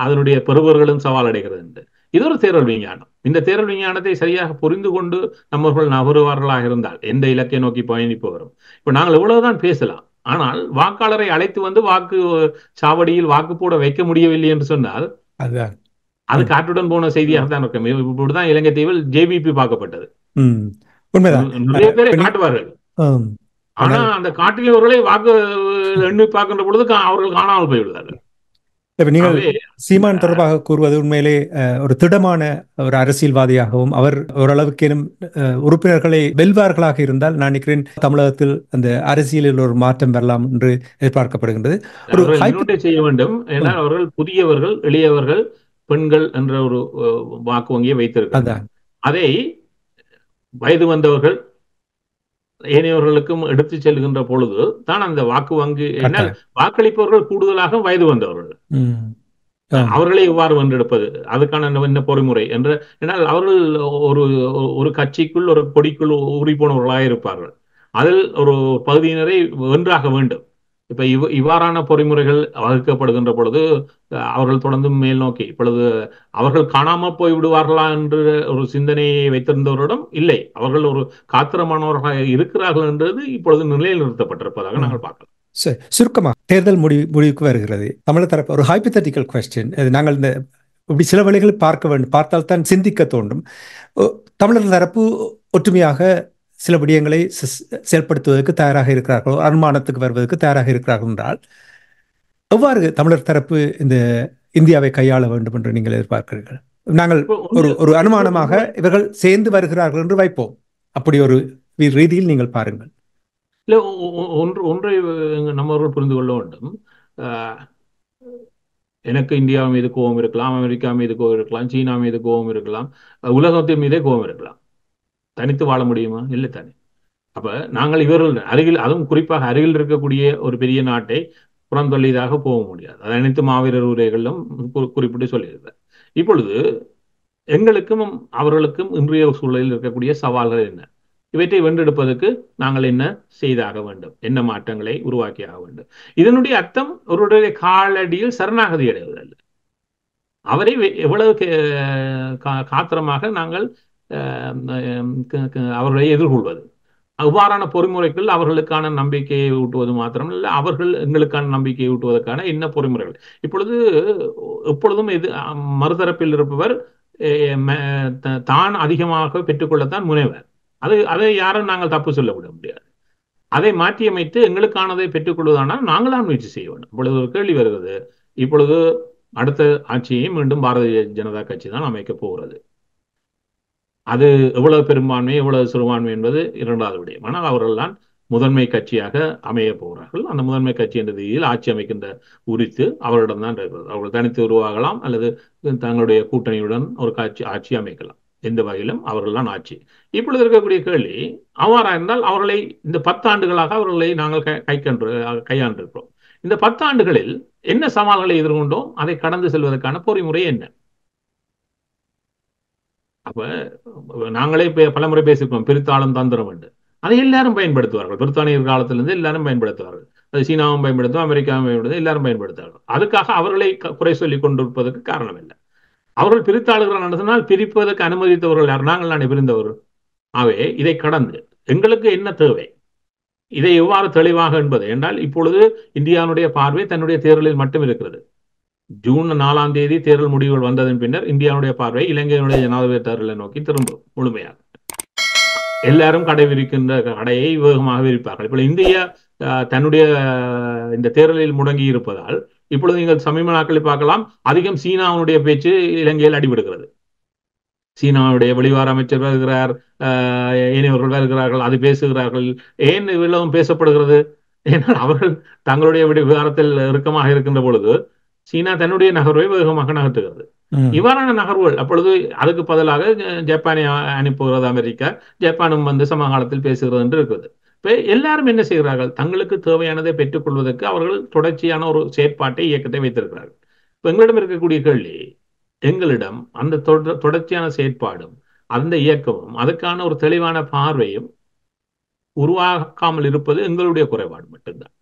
அதனுடைய பெறுபவர்களும் சவால் அடைகிறது என்று. இது ஒரு தேர்தல் விஞ்ஞானம். இந்த தேர்தல் விஞ்ஞானத்தை சரியாக புரிந்து கொண்டு நம்மர்கள் நகருவார்களாக இருந்தால் எந்த இலக்கை நோக்கி பயணிப்பவரும். இப்ப நாங்கள் எவ்வளவுதான் பேசலாம், ஆனால் வாக்காளரை அழைத்து வந்து வாக்கு சாவடியில் வாக்கு போட வைக்க முடியவில்லை என்று சொன்னால் அது காற்றுடன் போன செய்தியாக தான் இருக்கும். இப்படிதான் இலங்கை தீவில் ஜேபிபி பார்க்கப்பட்டது. நிறைய பேரை காட்டுவார்கள், ஆனா அந்த காட்டியவர்களை வாக்கு எண்ணி பார்க்கின்ற பொழுது அவர்கள் காணாமல் போய்விடுவார்கள். நீங்கள் சீமான் தொடர்பாக கூறுவது உண்மையிலே ஒரு திடமான ஒரு அரசியல்வாதியாகவும், அவர் ஓரளவுக்கேனும் உறுப்பினர்களை வெல்வார்களாக இருந்தால் நான் நினைக்கிறேன் தமிழகத்தில் அந்த அரசியலில் ஒரு மாற்றம் வரலாம் என்று எதிர்பார்க்கப்படுகின்றது. ஒரு செய்ய வேண்டும். ஏன்னால் அவர்கள் புதியவர்கள், எளியவர்கள், பெண்கள் என்ற ஒரு வாக்கு வங்கியை வைத்திருக்கிறார். அதை வயது வந்தவர்கள் ஏனையவர்களுக்கும் எடுத்து செல்கின்ற பொழுது தான் அந்த வாக்கு வங்கி, ஏன்னால் வாக்களிப்பவர்கள் கூடுதலாக வயது வந்தவர்கள், அவர்களை எவ்வாறு வென்றெடுப்பது, அதுக்கான என்ன பொறிமுறை என்று. ஏன்னால் அவர்கள் ஒரு கட்சிக்குள் ஒரு கொடிக்குள் ஊறி போனவர்களாக இருப்பார்கள். அதில் ஒரு பகுதியினரை வென்றாக வேண்டும். இப்ப இவ்வாறான பொறிமுறைகள் வகுக்கப்படுகின்ற பொழுது அவர்கள் தொடர்ந்து மேல் நோக்கி, இப்பொழுது அவர்கள் காணாமல் போய் விடுவார்களா என்று ஒரு சிந்தனையை வைத்திருந்தவரிடம் இல்லை, அவர்கள் ஒரு காத்திரமானவர்களாக இருக்கிறார்கள் என்றது இப்பொழுது நிலையில் நிறுத்தப்பட்டிருப்பதாக நாங்கள் பார்க்கலாம். சுருக்கமாக தேர்தல் முடிவுக்கு வருகிறது. தமிழர் தரப்பு ஒரு ஹைபோதெட்டிக்கல் கொஸ்டின், நாங்கள் இந்த இப்படி சில வழிகளை பார்க்க வேண்டும், பார்த்தால் தான் சிந்திக்க தோன்றும். தமிழர் தரப்பு ஒற்றுமையாக சில விடயங்களை செயல்படுத்துவதற்கு தயாராக இருக்கிறார்கள், அனுமானத்துக்கு வருவதற்கு தயாராக இருக்கிறார்கள் என்றால் எவ்வாறு தமிழர் தரப்பு இந்த இந்தியாவை கையாள வேண்டும் என்று நீங்கள் எதிர்பார்க்கிறீர்கள்? நாங்கள் ஒரு அனுமானமாக இவர்கள் சேர்ந்து வருகிறார்கள் என்று வைப்போம், அப்படி ஒரு ரீதியில் நீங்கள் பாருங்கள். இல்லை, ஒன்றை நம்மவர்கள் புரிந்து கொள்ள வேண்டும். எனக்கு இந்தியா மீது கோபம் இருக்கலாம், அமெரிக்கா மீது கோபம் இருக்கலாம், சீனா மீது கோபம் இருக்கலாம், உலகத்தின் மீதே கோபம் இருக்கலாம். தனித்து வாழ முடியுமா? இல்லை தானே. அப்ப நாங்கள் இவர்கள் அருகில், அதுவும் குறிப்பாக அருகில் இருக்கக்கூடிய ஒரு பெரிய நாட்டை புறந்தொல்லியதாக போக முடியாது. அது அனைத்து மாவீரர் உரைகளிலும் குறிப்பிட்டு சொல்லியிருந்தார். இப்பொழுது எங்களுக்கும் அவர்களுக்கும் இன்றைய சூழலில் இருக்கக்கூடிய சவால்கள் என்ன, இவற்றை வென்றெடுப்பதற்கு நாங்கள் என்ன செய்தாக வேண்டும், என்ன மாற்றங்களை உருவாக்கியாக வேண்டும். இதனுடைய அர்த்தம் ஒருவருடைய காலடியில் சரணாகதி அடைவதல்ல, அவரை எவ்வளவு காத்திரமாக நாங்கள் அவர்களை எதிர்கொள்வது. அவ்வாறான பொறிமுறைகள் அவர்களுக்கான நம்பிக்கையை ஊட்டுவது மாத்திரமல்ல, அவர்கள் எங்களுக்கான நம்பிக்கையை ஊட்டுவதற்கான என்ன பொறிமுறைகள். இப்பொழுது எப்பொழுதும் இது மறுதரப்பில் இருப்பவர் தான் அதிகமாக பெற்றுக்கொள்ளத்தான் முனைவர். அதை யாரும் நாங்கள் தப்பு சொல்ல விட முடியாது. அதை மாற்றியமைத்து எங்களுக்கானதை பெற்றுக்கொள்வதானால் நாங்களாம் முயற்சி செய்ய வேண்டும். இப்பொழுது ஒரு கேள்வி வருகிறது, இப்பொழுது அடுத்த ஆட்சியை மீண்டும் பாரதிய ஜனதா கட்சி தான் அமைக்கப் போகிறது. அது எவ்வளவு பெரும்பான்மை எவ்வளவு சிறுபான்மை என்பது இரண்டாவது விடயம். ஆனால் அவர்கள் தான் முதன்மை கட்சியாக அமைய போகிறார்கள். அந்த முதன்மை கட்சி என்ற ரீதியில் ஆட்சி அமைக்கின்ற உரித்து அவர்களிடம் தான் இருக்கிறது. அவர்கள் தனித்து உருவாகலாம் அல்லது தங்களுடைய கூட்டணியுடன் ஒரு ஆட்சி அமைக்கலாம். எந்த வகையிலும் அவர்கள் தான் ஆட்சி. இப்பொழுது இருக்கக்கூடிய கேள்வி, அவ்வாறா இருந்தால் அவர்களை இந்த 10 ஆண்டுகளாக அவர்களை நாங்கள் கையாண்டிருக்கிறோம். இந்த 10 ஆண்டுகளில் என்ன சவால்களை எதிர்கொண்டோம், அதை கடந்து செல்வதற்கான பொறிமுறை என்ன? அப்ப நாங்களே பலமுறை பேசியிருக்கோம், பிரித்தாளும் தந்திரம் என்று. அதை எல்லாரும் பயன்படுத்துவார்கள். பிரித்தானியர் காலத்திலிருந்து எல்லாரும் பயன்படுத்துவார்கள். அது சீனாவும் பயன்படுத்தும், அமெரிக்காவும் பயன்படுத்தும், எல்லாரும் பயன்படுத்துவார்கள். அதுக்காக அவர்களை குறை சொல்லிக் கொண்டிருப்பதற்கு காரணம் இல்லை. அவர்கள் பிரித்தாளுகிறார் நடத்தினால் பிரிப்பதற்கு அனுமதித்தவர்கள் யார்? நாங்கள் தானே பிரிந்தவர்கள். ஆகவே இதை கடந்து எங்களுக்கு என்ன தேவை, இதை எவ்வாறு தெளிவாக என்பது என்றால், இப்பொழுது இந்தியாவுடைய பார்வை தன்னுடைய தேர்தலில் மட்டும் இருக்கிறது. ஜூன் 4ஆம் தேதி தேர்தல் முடிவுகள் வந்ததன் பின்னர் இந்தியாவுடைய பார்வை இலங்கையினுடைய ஜனாதிபதி தேர்தலை நோக்கி திரும்பும் முழுமையாக. எல்லாரும் கடை விரிக்கின்ற கடையை வேகமாக விரிப்பார்கள். இப்போ இந்தியா தன்னுடைய இந்த தேர்தலில் முடங்கி இருப்பதால் இப்பொழுது நீங்கள் சமீப நாட்களில் பார்க்கலாம், அதிகம் சீனாவுடைய பேச்சு இலங்கையில் அடிபடுகிறது. சீனாவுடைய வெளிவார அமைச்சர் வருகிறார், ஏனையவர்கள் வருகிறார்கள், அது பேசுகிறார்கள். ஏன் இவ்வளவும் பேசப்படுகிறது? ஏன்னால் அவர்கள் தங்களுடைய விவகாரத்தில் இறுக்கமாக இருக்கின்ற பொழுது சீனா தன்னுடைய நகர்வை வேகமாக நகர்த்துகிறது. இவ்வாறான நகர்வுகள் அப்பொழுது அதுக்கு பதிலாக ஜப்பானை அனுப்புகிறது அமெரிக்கா, ஜப்பானும் வந்து சமகாலத்தில் பேசுகிறது என்று இருக்குது. இப்ப எல்லாரும் என்ன செய்கிறார்கள், தங்களுக்கு தேவையானதை பெற்றுக் கொள்வதற்கு அவர்கள் தொடர்ச்சியான ஒரு செயற்பாட்டை இயக்கத்தை வைத்திருக்கிறார்கள். இப்ப எங்களிடம் இருக்கக்கூடிய கேள்வி, எங்களிடம் அந்த தொடர்ச்சியான செயற்பாடும் அந்த இயக்கமும் அதுக்கான ஒரு தெளிவான பார்வையும் உருவாக்காமல் இருப்பது எங்களுடைய குறைபாடு மட்டும்தான்.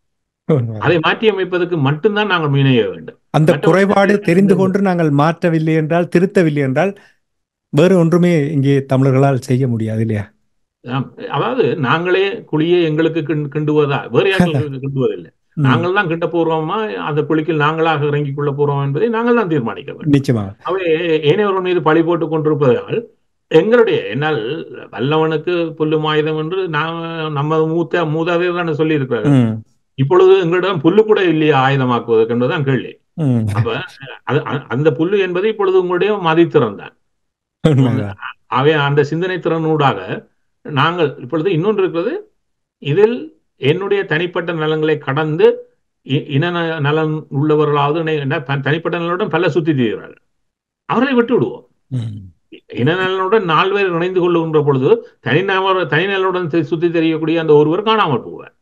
அதை மாற்றி அமைப்பதற்கு மட்டும்தான் நாங்கள் முனைய வேண்டும். அந்த குறைபாடு தெரிந்து கொண்டு நாங்கள் மாற்றவில்லை என்றால், திருத்தவில்லை என்றால் வேறு ஒன்றுமே இங்கே தமிழர்களால் செய்ய முடியாது இல்லையா? அதாவது நாங்களே குழியை எங்களுக்கு கிண்டுவதா, வேறு யாருக்கு கிண்டுவதில்லை. நாங்கள் தான் கிண்ட போறோமா, அந்த குழிக்கில் நாங்களாக இறங்கிக் கொள்ள போறோம் என்பதை நாங்கள் தான் தீர்மானிக்க வேண்டும். நிச்சயமாக அவை ஏனையவர்கள் மீது பழி போட்டுக் கொண்டிருப்பதால் எங்களுடைய என்னால் வல்லவனுக்கு புல்லும் ஆயுதம் என்று நம்ம மூதாதையர் தான் சொல்லி இருக்கிறார்கள். இப்பொழுது எங்களிடம் புல்லு கூட இல்லையா ஆயுதமாக்குவதற்கு என்பதுதான் கேள்வி. அப்ப அந்த புல்லு என்பது இப்பொழுது உங்களுடைய மதித்திறன் தான். அவை அந்த சிந்தனை திறனூடாக நாங்கள் இப்பொழுது இன்னொன்று இருக்கிறது, இதில் என்னுடைய தனிப்பட்ட நலன்களை கடந்து இன நலன் உள்ளவர்களாவது தனிப்பட்ட நலனுடன் பல சுத்தி தீர்கிறார்கள். அவர்களை விட்டு விடுவோம். இன நலனுடன் 4 பேர் இணைந்து கொள்ளுகின்ற பொழுது தனிநலனுடன் சுத்தி தெரியக்கூடிய அந்த ஒருவர் காணாமல் போவார்.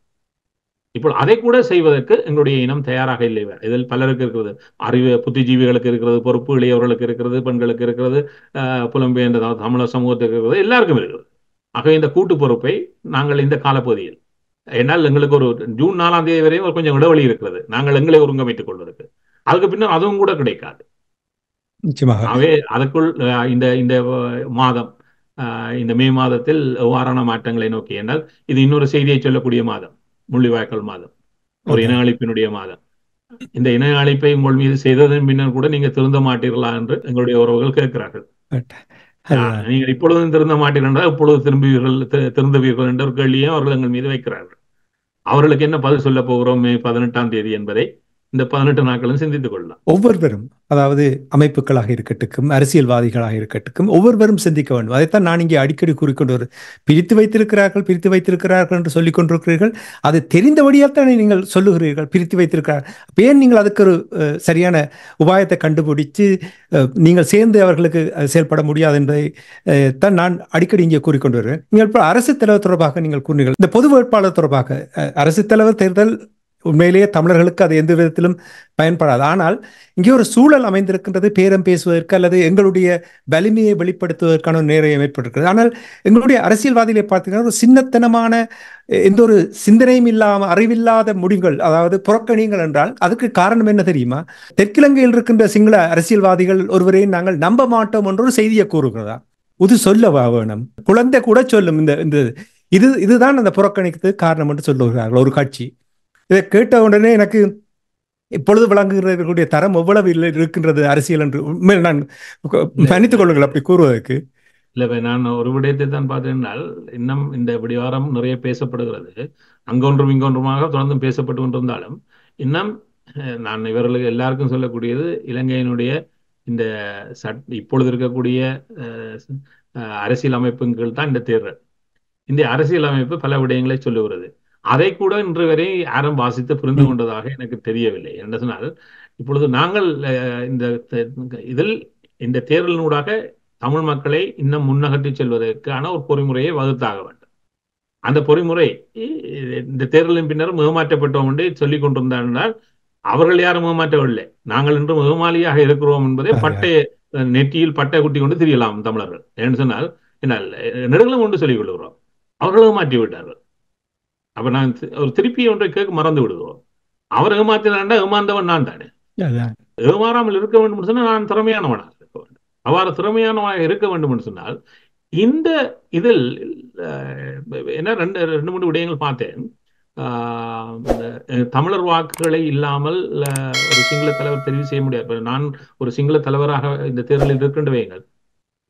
இப்போ அதை கூட செய்வதற்கு எங்களுடைய இனம் தயாராக இல்லை. இதில் பலருக்கு இருக்கிறது, அறிவு புத்திஜீவிகளுக்கு இருக்கிறது, பொறுப்பு இளையவர்களுக்கு இருக்கிறது, பெண்களுக்கு இருக்கிறது, புலம்பெயர்ந்த தமிழர் சமூகத்துக்கு இருக்கிறது, எல்லாருக்கும் இருக்கிறது. ஆகவே இந்த கூட்டு பொறுப்பை நாங்கள் இந்த காலப்பகுதியில், என்னால் எங்களுக்கு ஒரு ஜூன் 4ஆம் தேதி வரையும் ஒரு கொஞ்சம் இடைவெளி இருக்கிறது நாங்கள் எங்களை ஒருங்கமைத்துக் கொள்வதற்கு. அதுக்கு பின்னர் அதுவும் கூட கிடைக்காது. ஆகவே அதற்குள் இந்த மாதம், இந்த மே மாதத்தில் எவ்வாறான மாற்றங்களை நோக்கி, என்றால் இது இன்னொரு செய்தியை சொல்லக்கூடிய மாதம், முள்ளிவாய்க்கால் மாதம், ஒரு இன அழிப்பினுடைய மாதம். இந்த இன அழிப்பை உங்கள் மீது செய்ததன் பின்னர் கூட நீங்க திருந்த மாட்டீர்களா என்று எங்களுடைய உறவுகள் கேட்கிறார்கள். நீங்கள் இப்பொழுதும் திருந்த மாட்டீர்கள் என்றால் இப்பொழுது திருந்துவீர்கள் என்ற ஒரு கேள்வியை அவர்கள் எங்கள் மீது வைக்கிறார்கள். அவர்களுக்கு என்ன பதில் சொல்ல போகிறோம் மே 18ஆம் தேதி என்பதை இந்த 18 நாட்களும் சிந்தித்துக் கொள்ளலாம். ஒவ்வொருவரும், அதாவது அமைப்புகளாக இருக்கட்டும், அரசியல்வாதிகளாக இருக்கட்டும், ஒவ்வொருவரும் சிந்திக்க வேண்டும். அதைத்தான் நான் இங்கே அடிக்கடி கூறிக்கொண்டு பிரித்து வைத்திருக்கிறார்கள் என்று சொல்லிக் கொண்டிருக்கிறீர்கள். அது தெரிந்தபடியால் தான் நீங்கள் சொல்லுகிறீர்கள் பிரித்து வைத்திருக்கிறார்கள். ஏன் நீங்கள் அதுக்கு ஒரு சரியான உபாயத்தை கண்டுபிடிச்சு நீங்கள் சேர்ந்து அவர்களுக்கு செயல்பட முடியாது என்பதை தான் நான் அடிக்கடி இங்கே கூறிக்கொண்டு வருகிறேன். நீங்கள் இப்போ அரசு தலைவர் தொடர்பாக நீங்கள் கூறினீர்கள். இந்த பொது வேட்பாளர் தொடர்பாக அரசு தலைவர் தேர்தல் உண்மையிலேயே தமிழர்களுக்கு அது எந்த விதத்திலும் பயன்படாது. ஆனால் இங்கே ஒரு சூழல் அமைந்திருக்கின்றது, பேரம் பேசுவதற்கு அல்லது எங்களுடைய வலிமையை வெளிப்படுத்துவதற்கான நேரம் ஏற்பட்டிருக்கிறது. ஆனால் எங்களுடைய அரசியல்வாதிகளை பார்த்தீங்கன்னா ஒரு சின்னத்தனமான எந்த ஒரு சிந்தனையும் இல்லாமல் அறிவில்லாத முடிவுகள், அதாவது புறக்கணிகள் என்றால் அதுக்கு காரணம் என்ன தெரியுமா? தெற்கிலங்கையில் இருக்கின்ற சிங்கள அரசியல்வாதிகள் ஒருவரையும் நாங்கள் நம்ப மாட்டோம் என்ற ஒரு செய்தியை கூறுகிறதா? இது சொல்லவா வேணும்? குழந்தை கூட சொல்லும், இந்த இதுதான் அந்த புறக்கணிக்கு காரணம் என்று சொல்லுகிறார்கள் ஒரு கட்சி. இதை கேட்ட உடனே எனக்கு இப்பொழுது விளங்குகிறவர்களுடைய தரம் எவ்வளவு இருக்கின்றது அரசியல் என்று உண்மையில் நான் மன்னித்துக் கொள்ளுங்கள் அப்படி கூறுவதற்கு. இல்லை, நான் ஒரு விடயத்தை தான் பார்த்தேன்னால், இன்னும் இந்த விவகாரம் நிறைய பேசப்படுகிறது, அங்கொன்றும் இங்கொன்றுமாக தொடர்ந்து பேசப்பட்டு கொண்டிருந்தாலும் இன்னும் நான் இவர்களுக்கு எல்லாருக்கும் சொல்லக்கூடியது, இலங்கையினுடைய இந்த இப்பொழுது இருக்கக்கூடிய அரசியல் அமைப்பின் கீழ் தான் இந்த தேர்தல். இந்த அரசியல் அமைப்பு பல விடயங்களை சொல்லுகிறது. அதை கூட இன்று வரை யாரும் வாசித்து புரிந்து கொண்டதாக எனக்கு தெரியவில்லை. என்று சொன்னால், இப்பொழுது நாங்கள் இதில் இந்த தேர்தலினூடாக தமிழ் மக்களை இன்னும் முன்னகட்டி செல்வதற்கான ஒரு பொறிமுறையை வகுத்தாக வேண்டும். அந்த பொறிமுறை இந்த தேர்தலின் பின்னர் ஏமாற்றப்பட்டோம் என்று சொல்லிக் கொண்டிருந்தால், அவர்கள் யாரும் ஏமாற்றவில்லை. நாங்கள் இன்று ஏமாளியாக இருக்கிறோம் என்பதை நெற்றியில் பட்டை குட்டி கொண்டு தெரியலாம் தமிழர்கள். என்று சொன்னால் என்னால் நெடுங்களும் கொண்டு சொல்லிக் கொள்கிறோம், அவர்கள் ஏமாற்றி விட்டார்கள். அப்ப நான் ஒரு திருப்பி ஒன்றை கேட்க மறந்து விடுகிறோம். அவர் ஏமாத்தினாண்டா ஏமாந்தவன் நான் தானே. ஏமாறாமல் இருக்க வேண்டும் என்று சொன்னால் நான் திறமையானவனாக இருக்க வேண்டும். அவ்வாறு திறமையானவனாக இருக்க வேண்டும் என்று சொன்னால், இந்த இதில் என்ன ரெண்டு மூன்று விடயங்கள் பார்த்தேன். தமிழர் வாக்குகளை இல்லாமல் ஒரு சிங்கள தலைவர் தெரிவு செய்ய முடியாது. நான் ஒரு சிங்கள தலைவராக இந்த தேர்தலில் இருக்கின்றவைகள்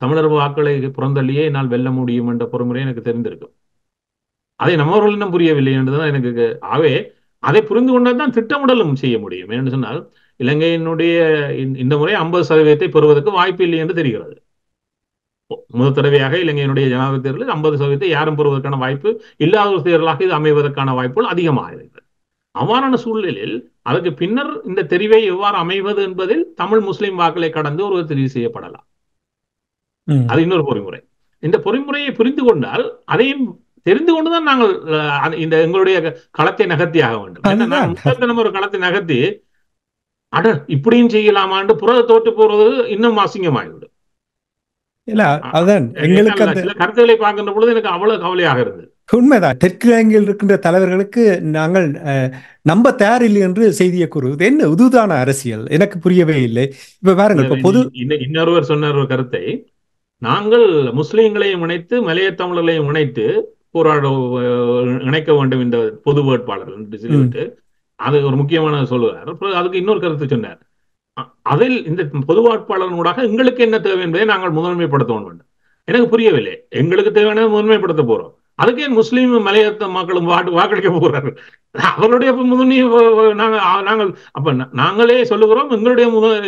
தமிழர் வாக்குகளை புறந்தள்ளியே என்னால் வெல்ல முடியும் என்ற பொறுமுறை எனக்கு தெரிந்திருக்கும். அதை நம்மவர்கள் இன்னும் புரியவில்லை என்றுதான் எனக்கு. ஆகவே அதை புரிந்து கொண்டால் தான் திட்டமிடலும் செய்ய முடியும். என்று சொன்னால், இலங்கையினுடைய இந்த முறை 50% பெறுவதற்கு வாய்ப்பு இல்லை என்று தெரிகிறது. முதல் தடவையாக இலங்கையினுடைய ஜனாதிபதி தேர்தலில் 50% யாரும் பெறுவதற்கான வாய்ப்பு இல்லாத ஒரு தேர்தலாக இது அமைவதற்கான வாய்ப்புகள் அதிகமாக இருக்கிறது. அவ்வாறான சூழ்நிலையில் அதற்கு பின்னர் இந்த தெரிவை எவ்வாறு அமைவது என்பதில் தமிழ் முஸ்லிம் வாக்களை கடந்து ஒருவர் தெரிவு செய்யப்படலாம். அது இன்னொரு பொறிமுறை. இந்த பொறிமுறையை புரிந்து கொண்டால் அதையும் தெரிந்து கொண்டுதான் நாங்கள் இந்த எங்களுடைய களத்தை நகர்த்தி ஆக வேண்டும். ஒரு களத்தை நகர்த்தி இப்படியும் செய்யலாமான்னு புறத தோற்று போறது இன்னும் அசிங்கமாகிவிடும். சில கருத்துக்களை பார்க்கின்ற பொழுது எனக்கு அவ்வளவு கவலையாக இருந்தது. உண்மைதான். தெற்கு இலங்கையில் இருக்கின்ற தலைவர்களுக்கு நாங்கள் நம்ப தயாரில்லை என்று செய்தியை கூறுவது என்ன உதுதான அரசியல் எனக்கு புரியவே இல்லை. இப்ப பாருங்கள், பொது இன்னொருவர் சொன்னார் ஒரு கருத்தை, நாங்கள் முஸ்லீம்களையும் இணைத்து மலைய தமிழர்களையும் இணைத்து இணைக்க வேண்டும் இந்த பொது வேட்பாளர்கள் என்று சொல்லிவிட்டு அது ஒரு முக்கியமான சொல்லுவார். அதுக்கு இன்னொரு கருத்து சொன்னார், அதில் இந்த பொது வேட்பாளர்களூடாக எங்களுக்கு என்ன தேவை என்பதை நாங்கள் முதன்மைப்படுத்த வேண்டும். எனக்கு புரியவில்லை. எங்களுக்கு தேவையான முதன்மைப்படுத்த போறோம், அதுக்கு ஏன் முஸ்லீம் மலையத்த மக்களும் வாக்களிக்க போகிறார்கள்? அவருடைய முதன்மை நாங்கள் அப்ப நாங்களே சொல்லுகிறோம்,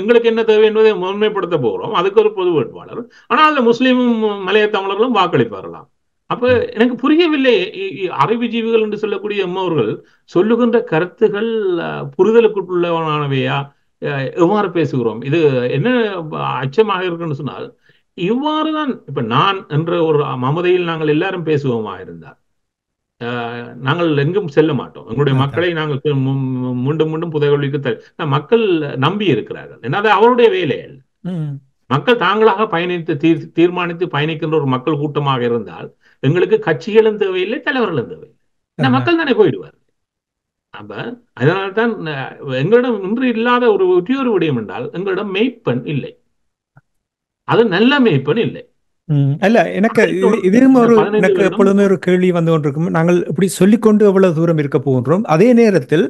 எங்களுக்கு என்ன தேவை என்பதை முதன்மைப்படுத்த போகிறோம், அதுக்கு ஒரு பொது வேட்பாளர். ஆனால் அதுல முஸ்லீமும் மலைய தமிழர்களும் வாக்களிப்பார்களாம். அப்ப எனக்கு புரியவில்லை. அறிவுஜீவிகள் என்று சொல்லக்கூடிய அம்மாவர்கள் சொல்லுகின்ற கருத்துகள் புரிதலுக்குள்ளவனானவையா? எவ்வாறு பேசுகிறோம்? இது என்ன அச்சமாக இருக்குன்னு சொன்னால், இவ்வாறுதான் இப்ப நான் என்ற ஒரு மமதையில் நாங்கள் எல்லாரும் பேசுவோமா இருந்தால் நாங்கள் எங்கும் செல்ல மாட்டோம். எங்களுடைய மக்களை நாங்கள் மீண்டும் மீண்டும் புதைவழிக்கு மக்கள் நம்பி இருக்கிறார்கள். ஏன்னா அது அவருடைய வேலை. மக்கள் தாங்களாக தீர்மானித்து பயணிக்கின்ற ஒரு மக்கள் கூட்டமாக இருந்தால் எங்களுக்கு கட்சிகளும் தேவையில்லை, தலைவர்களும் தேவையில்லை. மக்கள் தானே போயிடுவார். அப்ப அதனால்தான் எங்களிடம் இன்று இல்லாத ஒரு ஒற்றியொரு விடயம் என்றால், எங்களிடம் மெய்ப்பெண் இல்லை. அது நல்ல மெய்ப்பெண் இல்லை. அல்ல, எனக்கு இதுவும் எனக்கு எப்பொழுதுமே ஒரு கேள்வி வந்து கொண்டிருக்கும். நாங்கள் இப்படி சொல்லிக்கொண்டு எவ்வளவு தூரம் இருக்க போகின்றோம், அதே நேரத்தில்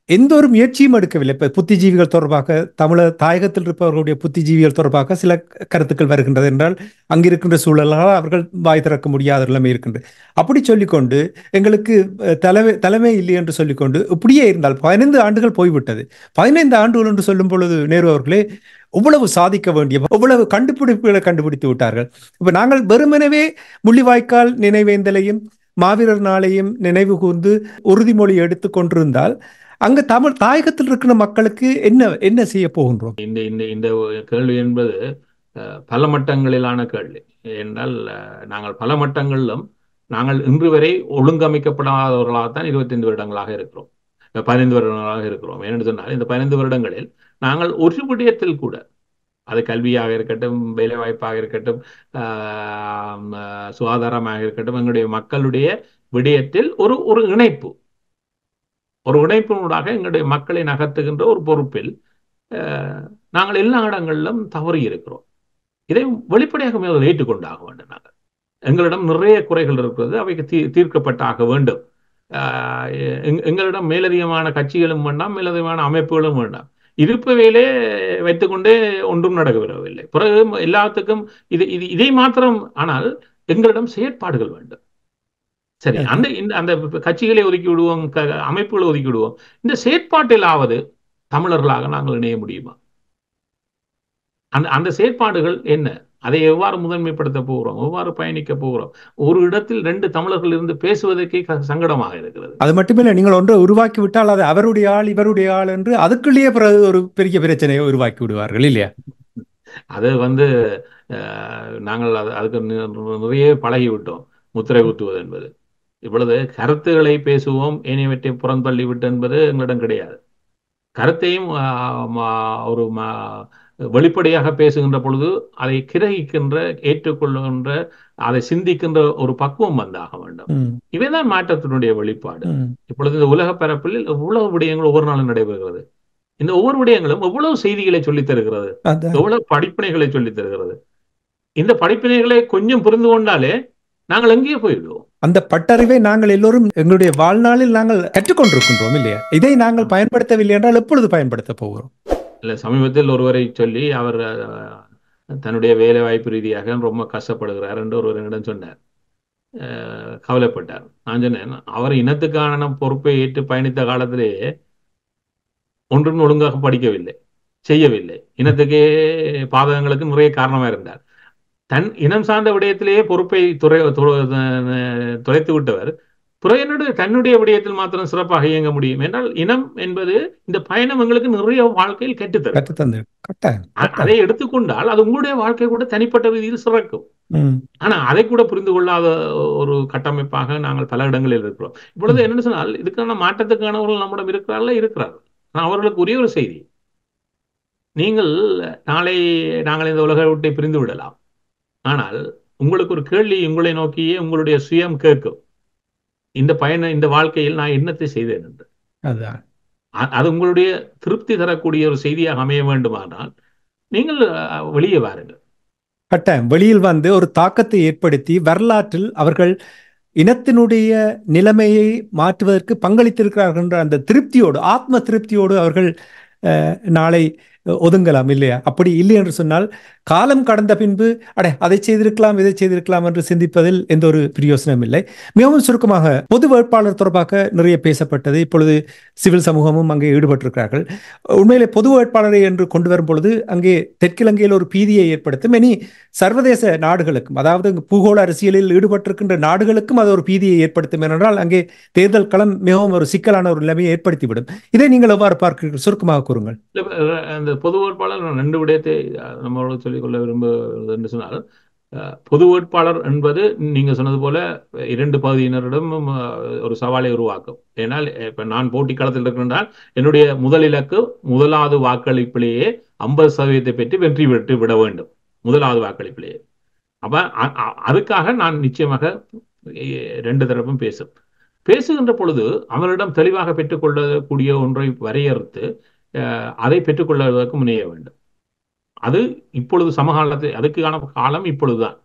எந்த ஒரு முயற்சியும் எடுக்கவில்லை. இப்ப புத்திஜீவிகள் தொடர்பாக, தமிழர் தாயகத்தில் இருப்பவர்களுடைய புத்திஜீவிகள் தொடர்பாக சில கருத்துக்கள் வருகின்றது என்றால், அங்கிருக்கின்ற சூழலால் அவர்கள் வாய் திறக்க முடியாத நிலைமை இருக்கின்றது. அப்படி சொல்லிக்கொண்டு எங்களுக்கு தலைமை இல்லை என்று சொல்லிக்கொண்டு இப்படியே இருந்தால் 15 ஆண்டுகள் போய்விட்டது. 15 ஆண்டுகள் என்று சொல்லும் பொழுது நேரு அவர்களே எவ்வளவு சாதிக்க வேண்டிய எவ்வளவு கண்டுபிடிப்புகளை கண்டுபிடித்து விட்டார்கள். இப்ப நாங்கள் வெறுமனவே முள்ளிவாய்க்கால் நினைவேந்தலையும் மாவீரர் நாளையும் நினைவு கூர்ந்து உறுதிமொழி எடுத்து கொண்டிருந்தால் அங்க தமிழ் தாயகத்தில் இருக்கிற மக்களுக்கு என்ன செய்ய போகின்றோம்? இந்த கேள்வி என்பது பல மட்டங்களிலான கேள்வி. என்றால் நாங்கள் பல மட்டங்களிலும் நாங்கள் இன்று வரை ஒழுங்கமைக்கப்படாதவர்களாகத்தான் 25 வருடங்களாக இருக்கிறோம், 15 வருடங்களாக இருக்கிறோம். ஏனென்று சொன்னால் இந்த 15 வருடங்களில் நாங்கள் ஒரு விடயத்தில் கூட, அது கல்வியாக இருக்கட்டும், வேலை வாய்ப்பாக இருக்கட்டும், சுகாதாரமாக இருக்கட்டும், எங்களுடைய மக்களுடைய விடயத்தில் ஒரு இணைப்பினூடாக எங்களுடைய மக்களை நகர்த்துகின்ற ஒரு பொறுப்பில் நாங்கள் எல்லா இடங்களிலும் தவறி இருக்கிறோம். இதை வெளிப்படையாக ஏற்றுக்கொண்டாக வேண்டும். நாங்கள் எங்களிடம் நிறைய குறைகள் இருக்கிறது, அவைக்கு தீர்க்கப்பட்டாக வேண்டும். எங்களிடம் மேலதிகமான கட்சிகளும் வேண்டாம், மேலதிகமான அமைப்புகளும் வேண்டாம். இருப்பவையிலே வைத்துக்கொண்டே ஒன்றும் நடக்கவில்லை. பிறகு எல்லாத்துக்கும் இதை மாத்திரம். ஆனால் எங்களிடம் செயற்பாடுகள் வேண்டும். சரி, அந்த கட்சிகளை ஒதுக்கி விடுவோம், அமைப்புகளை ஒதுக்கி விடுவோம். இந்த செயற்பாட்டிலாவது தமிழர்களாக நாங்கள் இணைய முடியுமா? அந்த செயற்பாடுகள் என்ன? அதை எவ்வாறு முதன்மைப்படுத்த போகிறோம், எவ்வாறு பயணிக்க போகிறோம்? ஒரு இடத்தில் 2 தமிழர்கள் இருந்து பேசுவதற்கே சங்கடமாக இருக்கிறது. அது மட்டுமில்லை, நீங்கள் ஒன்றை உருவாக்கி விட்டால் அது அவருடைய ஆள் இவருடைய ஆள் என்று அதுக்குள்ளேயே பிறகு ஒரு பெரிய பிரச்சனையை உருவாக்கி விடுவார்கள் இல்லையா? அது நாங்கள் அதுக்கு நிறைய பழகிவிட்டோம். முத்திரை குத்துவது என்பது, இவ்வளவு கருத்துக்களை பேசுவோம், ஏனையவற்றை புறந்தள்ளி விட்டு என்பது எங்களிடம் கிடையாது. கருத்தையும் ஒரு வெளிப்படையாக பேசுகின்ற பொழுது அதை கிரகிக்கின்ற, ஏற்றுக்கொள்ளுகின்ற, அதை சிந்திக்கின்ற ஒரு பக்குவம் வந்தாக வேண்டும். இவைதான் மாற்றத்தினுடைய வெளிப்பாடு. இப்பொழுது இந்த உலக பரப்பில் எவ்வளவு விடயங்கள் ஒவ்வொரு நாளும் நடைபெறுகிறது. இந்த ஒவ்வொரு விடயங்களும் எவ்வளவு செய்திகளை சொல்லித் தருகிறது, எவ்வளவு படிப்பினைகளை சொல்லித் தருகிறது. இந்த படிப்பினைகளை கொஞ்சம் புரிந்து கொண்டாலே நாங்கள் எங்கேயே போயிடுவோம். அந்த பட்டறிவை நாங்கள் எல்லோரும் எங்களுடைய வாழ்நாளில் நாங்கள் கற்றுக்கொண்டிருக்கின்றோம் இல்லையா? இதை நாங்கள் பயன்படுத்தவில்லை என்றால் எப்பொழுது பயன்படுத்த போகிறோம்? இல்ல, சமீபத்தில் ஒருவரை சொல்லி அவர் தன்னுடைய வேலை வாய்ப்பு ரீதியாக ரொம்ப கஷ்டப்படுகிறார் என்று ஒருவரிடம் சொன்னார். கவலைப்பட்டார். நான் சொன்னேன், அவர் இனத்துக்கான பொறுப்பை ஏற்று பயணித்த காலத்திலேயே ஒன்றும் ஒழுங்காக படிக்கவில்லை, செய்யவில்லை. இனத்துக்கே பாதகங்களுக்கு நிறைய காரணமாக இருந்தார். தன் இனம் சார்ந்த விடயத்திலேயே பொறுப்பை துரைத்து விட்டவர் தன்னுடைய விடயத்தில் மாத்திரம் சிறப்பாக இயங்க முடியும் என்றால், இனம் என்பது இந்த பயணம் எங்களுக்கு நிறைய வாழ்க்கையில் கற்றுத்தரும். அதை எடுத்துக்கொண்டால் அது உங்களுடைய வாழ்க்கை கூட தனிப்பட்ட ரீதியில் சிறக்கும். ஆனா அதை கூட புரிந்து கொள்ளாத ஒரு கட்டமைப்பாக நாங்கள் பல இடங்களில் இருக்கிறோம். இப்பொழுது என்னன்னு சொன்னால், இதுக்கான மாற்றத்துக்கானவர்கள் நம்மிடம் இருக்கிறார்கள். அவர்களுக்கு ஒரே ஒரு செய்தி, நீங்கள் நாங்கள் இந்த உலக விட்டை பிரிந்து விடலாம். ஆனால் உங்களுக்கு ஒரு கேள்வி உங்களை நோக்கியே உங்களுடைய சுயம் கேட்கும், இந்த வாழ்க்கையில் நான் என்னத்தை செய்தேன் என்று. அது உங்களுடைய திருப்தி தரக்கூடிய ஒரு செய்தியாக அமைய வேண்டுமானால் நீங்கள் வெளியே வாருங்கள். கட்டாயம் வெளியில் வந்து ஒரு தாக்கத்தை ஏற்படுத்தி வரலாற்றில் அவர்கள் இனத்தினுடைய நிலைமையை மாற்றுவதற்கு பங்களித்திருக்கிறார்கள் என்ற அந்த திருப்தியோடு, ஆத்ம திருப்தியோடு அவர்கள் நாளை ஒதுங்கலாம் இல்லையா? அப்படி இல்லை என்று சொன்னால் காலம் கடந்த பின்பு அதை செய்திருக்கலாம், இதை செய்திருக்கலாம் என்று சிந்திப்பதில் எந்த ஒரு பிரயோசனம் இல்லை. மிகவும் சுருக்கமாக பொது வேட்பாளர் தொடர்பாக நிறைய பேசப்பட்டது. இப்பொழுது சிவில் சமூகமும் அங்கே ஈடுபட்டிருக்கிறார்கள். உண்மையிலே பொது வேட்பாளரை என்று கொண்டு வரும் பொழுது அங்கே தெற்கிலங்கையில் ஒரு பீதியை ஏற்படுத்தும். இனி சர்வதேச நாடுகளுக்கும், அதாவது பூகோள அரசியலில் ஈடுபட்டிருக்கின்ற நாடுகளுக்கும் அது ஒரு பீதியை ஏற்படுத்தும். ஏனென்றால் அங்கே தேர்தல் களம் மிகவும் ஒரு சிக்கலான ஒரு நிலைமையை ஏற்படுத்திவிடும். இதை நீங்கள் எவ்வாறு பார்க்கிறீர்கள்? சுருக்கமாக கூறுங்கள். அந்த பொது வேட்பாளர் 2 விடயத்தை நம்மளோட சொல்லிக்கொள்ள விரும்புவது என்று சொன்னால், பொது வேட்பாளர் என்பது நீங்க சொன்னது போல 2 பகுதியினரிடம் ஒரு சவாலை உருவாக்கும். ஏனால் இப்ப நான் போட்டி களத்தில் இருக்கின்றால் என்னுடைய முதல் இலக்கு முதலாவது வாக்களிப்பிலேயே 50% பெற்று வெற்றி பெற்று விட வேண்டும், முதலாவது வாக்களிப்பிலேயே. அப்ப அதுக்காக நான் நிச்சயமாக 2 தரப்பும் பேசுகின்ற பொழுது அவரிடம் தெளிவாக பெற்றுக்கொள்ளக்கூடிய ஒன்றை வரையறுத்து அதை பெற்றுக்கொள்வதற்கு முனைய வேண்டும். அது இப்பொழுது சமகாலத்தில் அதுக்கான காலம் இப்பொழுதுதான்.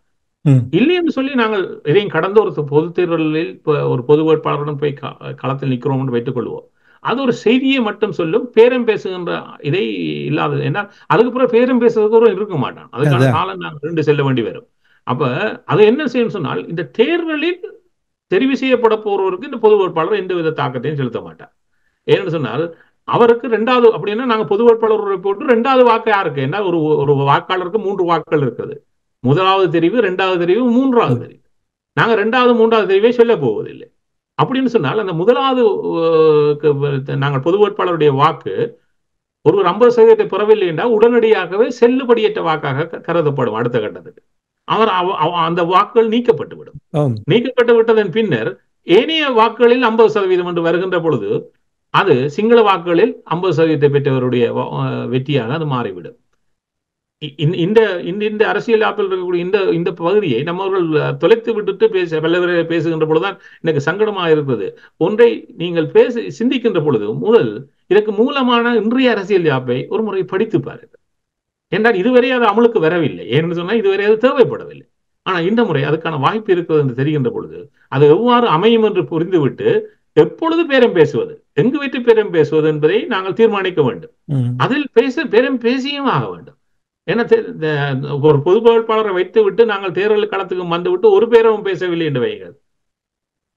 இல்லை என்று சொல்லி நாங்கள் இதையும் கடந்த ஒரு பொது தேர்தலில் ஒரு பொது வேட்பாளருடன் போய் களத்தில் நிற்கிறோம் என்று வைத்துக் கொள்வோம். அது ஒரு செய்தியை மட்டும் சொல்லும், பேரம் பேசுகின்ற இதை இல்லாதது. ஏன்னா அதுக்கு பிறகு பேரம் பேசுறதுக்கு இருக்க மாட்டான். அதுக்கான காலம் நாங்கள் 2 செல்ல வேண்டி வரும். அப்ப அது என்ன செய்யும் சொன்னால், இந்த தேர்தலில் தெரிவு செய்யப்பட போறவருக்கு இந்த பொது வேட்பாளர் எந்தவித தாக்கத்தையும் செலுத்த மாட்டார். ஏன்னு சொன்னால் அவருக்கு 2வது அப்படின்னா நாங்கள் பொது வேட்பாளர் போட்டு 2வது வாக்கு யாருக்கு? ஏன்னா ஒரு வாக்காளருக்கு 3 வாக்குகள் இருக்குது. முதலாவது தெரிவு, 2வது தெரிவு, 3வது தெரிவு. நாங்கள் 2வது 3வது தெரிவை சொல்ல போவதில்லை. அப்படின்னு சொன்னால் அந்த முதலாவது நாங்கள் பொது வேட்பாளருடைய வாக்கு ஒரு 50% பெறவில்லை என்றால் உடனடியாகவே செல்லுபடியற்ற வாக்காக கருதப்படும். அடுத்த கட்டத்துக்கு அந்த வாக்குகள் நீக்கப்பட்டுவிடும். நீக்கப்பட்டு விட்டதன் பின்னர் ஏனைய வாக்குகளில் 50% என்று வருகின்ற பொழுது அது சிங்கள வாக்குகளில் 50% பெற்றவருடைய வெற்றியாக அது மாறிவிடும். இந்த அரசியல் ஆப்பில் இருக்கக்கூடிய இந்த பகுதியை நம்மவர்கள் தொலைத்து விட்டுட்டு பேசுகின்ற பொழுதுதான் எனக்கு சங்கடமாக இருக்கிறது. ஒன்றை நீங்கள் சிந்திக்கின்ற பொழுது இதற்கு மூலமான இன்றைய அரசியல் யாப்பை ஒரு முறை படித்து பாருங்கள். என்றால் இதுவரை அது அமலுக்கு வரவில்லை. ஏன்னு சொன்னால் இதுவரை அது தேவைப்படவில்லை. ஆனா இந்த முறை அதுக்கான வாய்ப்பு இருக்கிறது என்று தெரிகின்ற பொழுது அது எவ்வாறு அமையும் என்று புரிந்துவிட்டு எப்பொழுது பேரம் பேசுவது, எங்கு வைத்து பேரம் பேசுவது என்பதை நாங்கள் தீர்மானிக்க வேண்டும். அதில் பேரம் பேசியும் ஆக வேண்டும். ஏன்னா ஒரு பொது வேட்பாளரை வைத்து விட்டு நாங்கள் தேர்தல் களத்துக்கு வந்துவிட்டு ஒரு பேரமும் பேசவில்லை என்று வைங்கள்.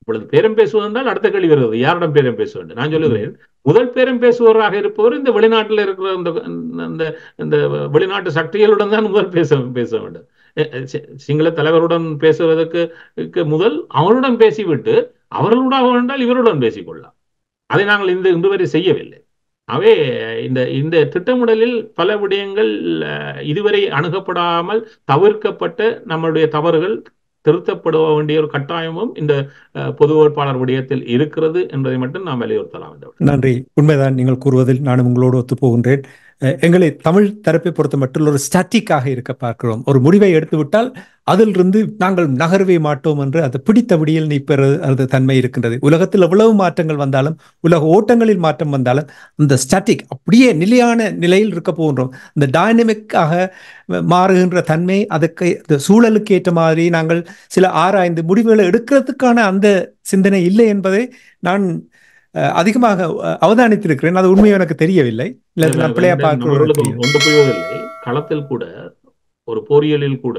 இப்பொழுது பேரம் பேசுவது என்றால் அடுத்த கேள்வி வருகிறது, யாரிடம் பேரம் பேச வேண்டும். நான் சொல்லுகிறேன், முதல் பேரம் பேசுபவராக இருப்பவர் இந்த வெளிநாட்டில் இருக்கிற இந்த வெளிநாட்டு சக்திகளுடன் தான் முதல் பேச வேண்டும். சிங்கள தலைவருடன் பேசுவதற்கு முதல் அவருடன் பேசிவிட்டு அவர்களுடன் வேண்டால் இவருடன் பேசிக்கொள்ளலாம். அதை நாங்கள் இன்று வரை செய்யவில்லை. ஆகவே இந்த திட்டமிடலில் பல விடயங்கள் இதுவரை அணுகப்படாமல் தவிர்க்கப்பட்ட நம்மளுடைய தவறுகள் திருத்தப்பட வேண்டிய ஒரு கட்டாயமும் இந்த பொது வேட்பாளர் விடயத்தில் இருக்கிறது என்பதை மட்டும் நாம் வலியுறுத்தலாம். நன்றி. உண்மைதான் நீங்கள் கூறுவதில் நானும் உங்களோடு ஒத்துப்போகின்றேன். எங்களை தமிழ் தரப்பை பொறுத்த மட்டும் ஒரு ஸ்டாட்டிக்காக இருக்க பார்க்கிறோம். ஒரு முடிவை எடுத்துவிட்டால் அதிலிருந்து நாங்கள் நகர்வே மாட்டோம் என்று அதை பிடித்தபடியில் நீப்பது தன்மை இருக்கின்றது. உலகத்தில் எவ்வளவு மாற்றங்கள் வந்தாலும், உலக ஓட்டங்களில் மாற்றம் வந்தாலும் அந்த ஸ்டாட்டிக் அப்படியே நிலையான நிலையில் இருக்க போகின்றோம். இந்த டைனமிக்காக மாறுகின்ற தன்மை, அதுக்கு இந்த சூழலுக்கு ஏற்ற மாதிரி நாங்கள் சில ஆராய்ந்து முடிவுகளை எடுக்கிறதுக்கான அந்த சிந்தனை இல்லை என்பதை நான் அதிகமாக அவதானித்திருக்கிறேன். அது உண்மையை எனக்கு தெரியவில்லை. ஒன்று புரிவதில்லை. களத்தில் கூட ஒரு போரியலில் கூட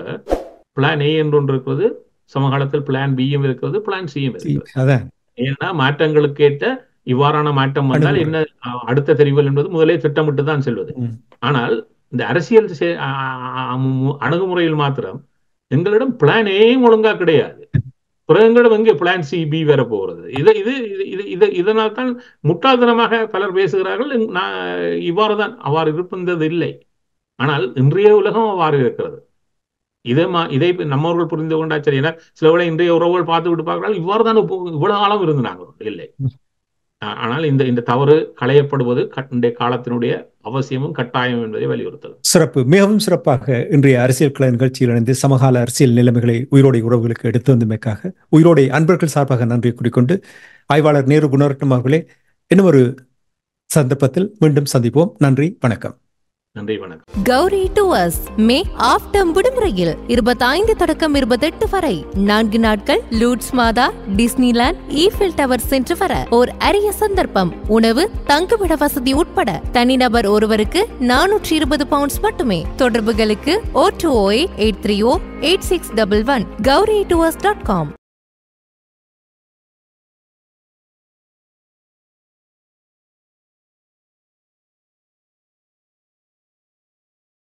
பிளான் ஏ என்று ஒன்று இருக்கிறது, சமகாலத்தில் பிளான் பியும் இருக்கிறது, பிளான் சியும் இருக்கிறது. ஏன்னா மாற்றங்களுக்கு ஏற்ற இவ்வாறான மாற்றம் வந்தால் என்ன அடுத்த தெரிவுகள் என்பது முதலே திட்டமிட்டு தான் செல்வது. ஆனால் இந்த அரசியல் அணுகுமுறையில் மாத்திரம் எங்களிடம் பிளான் ஏயும் ஒழுங்கா கிடையாது. பிறகு எங்கே பிளான் சி பி வர போகிறது? இதனால் தான் முட்டாள்தனமாக பலர் பேசுகிறார்கள். இவ்வாறுதான், அவ்வாறு இருப்பது இல்லை. ஆனால் இன்றைய உலகம் அவ்வாறு இருக்கிறது. இதை நம்மவர்கள் புரிந்து கொண்டா சரி. ஏன்னா சில வேளை இன்றைய உறவுகள் பார்த்து விட்டு பார்க்கிறார்கள், இவ்வாறு தான் இவ்வளவு காலம் இருந்தாங்க இல்லை. ஆனால் இந்த தவறு களையப்படுவது இன்றைய காலத்தினுடைய அவசியமும் கட்டாயம் என்பதை வலியுறுத்தலாம். சிறப்பு, மிகவும் சிறப்பாக இன்றைய அரசியல் கள நிகழ்ச்சியில் இணைந்து சமகால அரசியல் நிலைமைகளை உயிரோடை உறவுகளுக்கு எடுத்து வந்தமைக்காக உயிரோடை அன்பர்கள் சார்பாக நன்றியை கூறிக்கொண்டு, ஆய்வாளர் நேரு குணரட்னம் அவர்களே, இன்னும் ஒரு சந்தர்ப்பத்தில் மீண்டும் சந்திப்போம். நன்றி, வணக்கம். நன்றி, வணக்கம். கௌரி டூர்ஸ் மே ஆஃப்டம் விடுமுறையில் 25 தொடக்கம் 28 வரை 4 நாட்கள் லூட்ஸ் மாதா, டிஸ்னிலாண்ட், ஈஃபில் டவர் சென்று வர ஓர் அரிய சந்தர்ப்பம். உணவு, தங்குமிட வசதி உட்பட தனிநபர் ஒருவருக்கு 420 பவுண்ட்ஸ் மட்டுமே. தொடர்புகளுக்கு 0208308611 gauritours.com.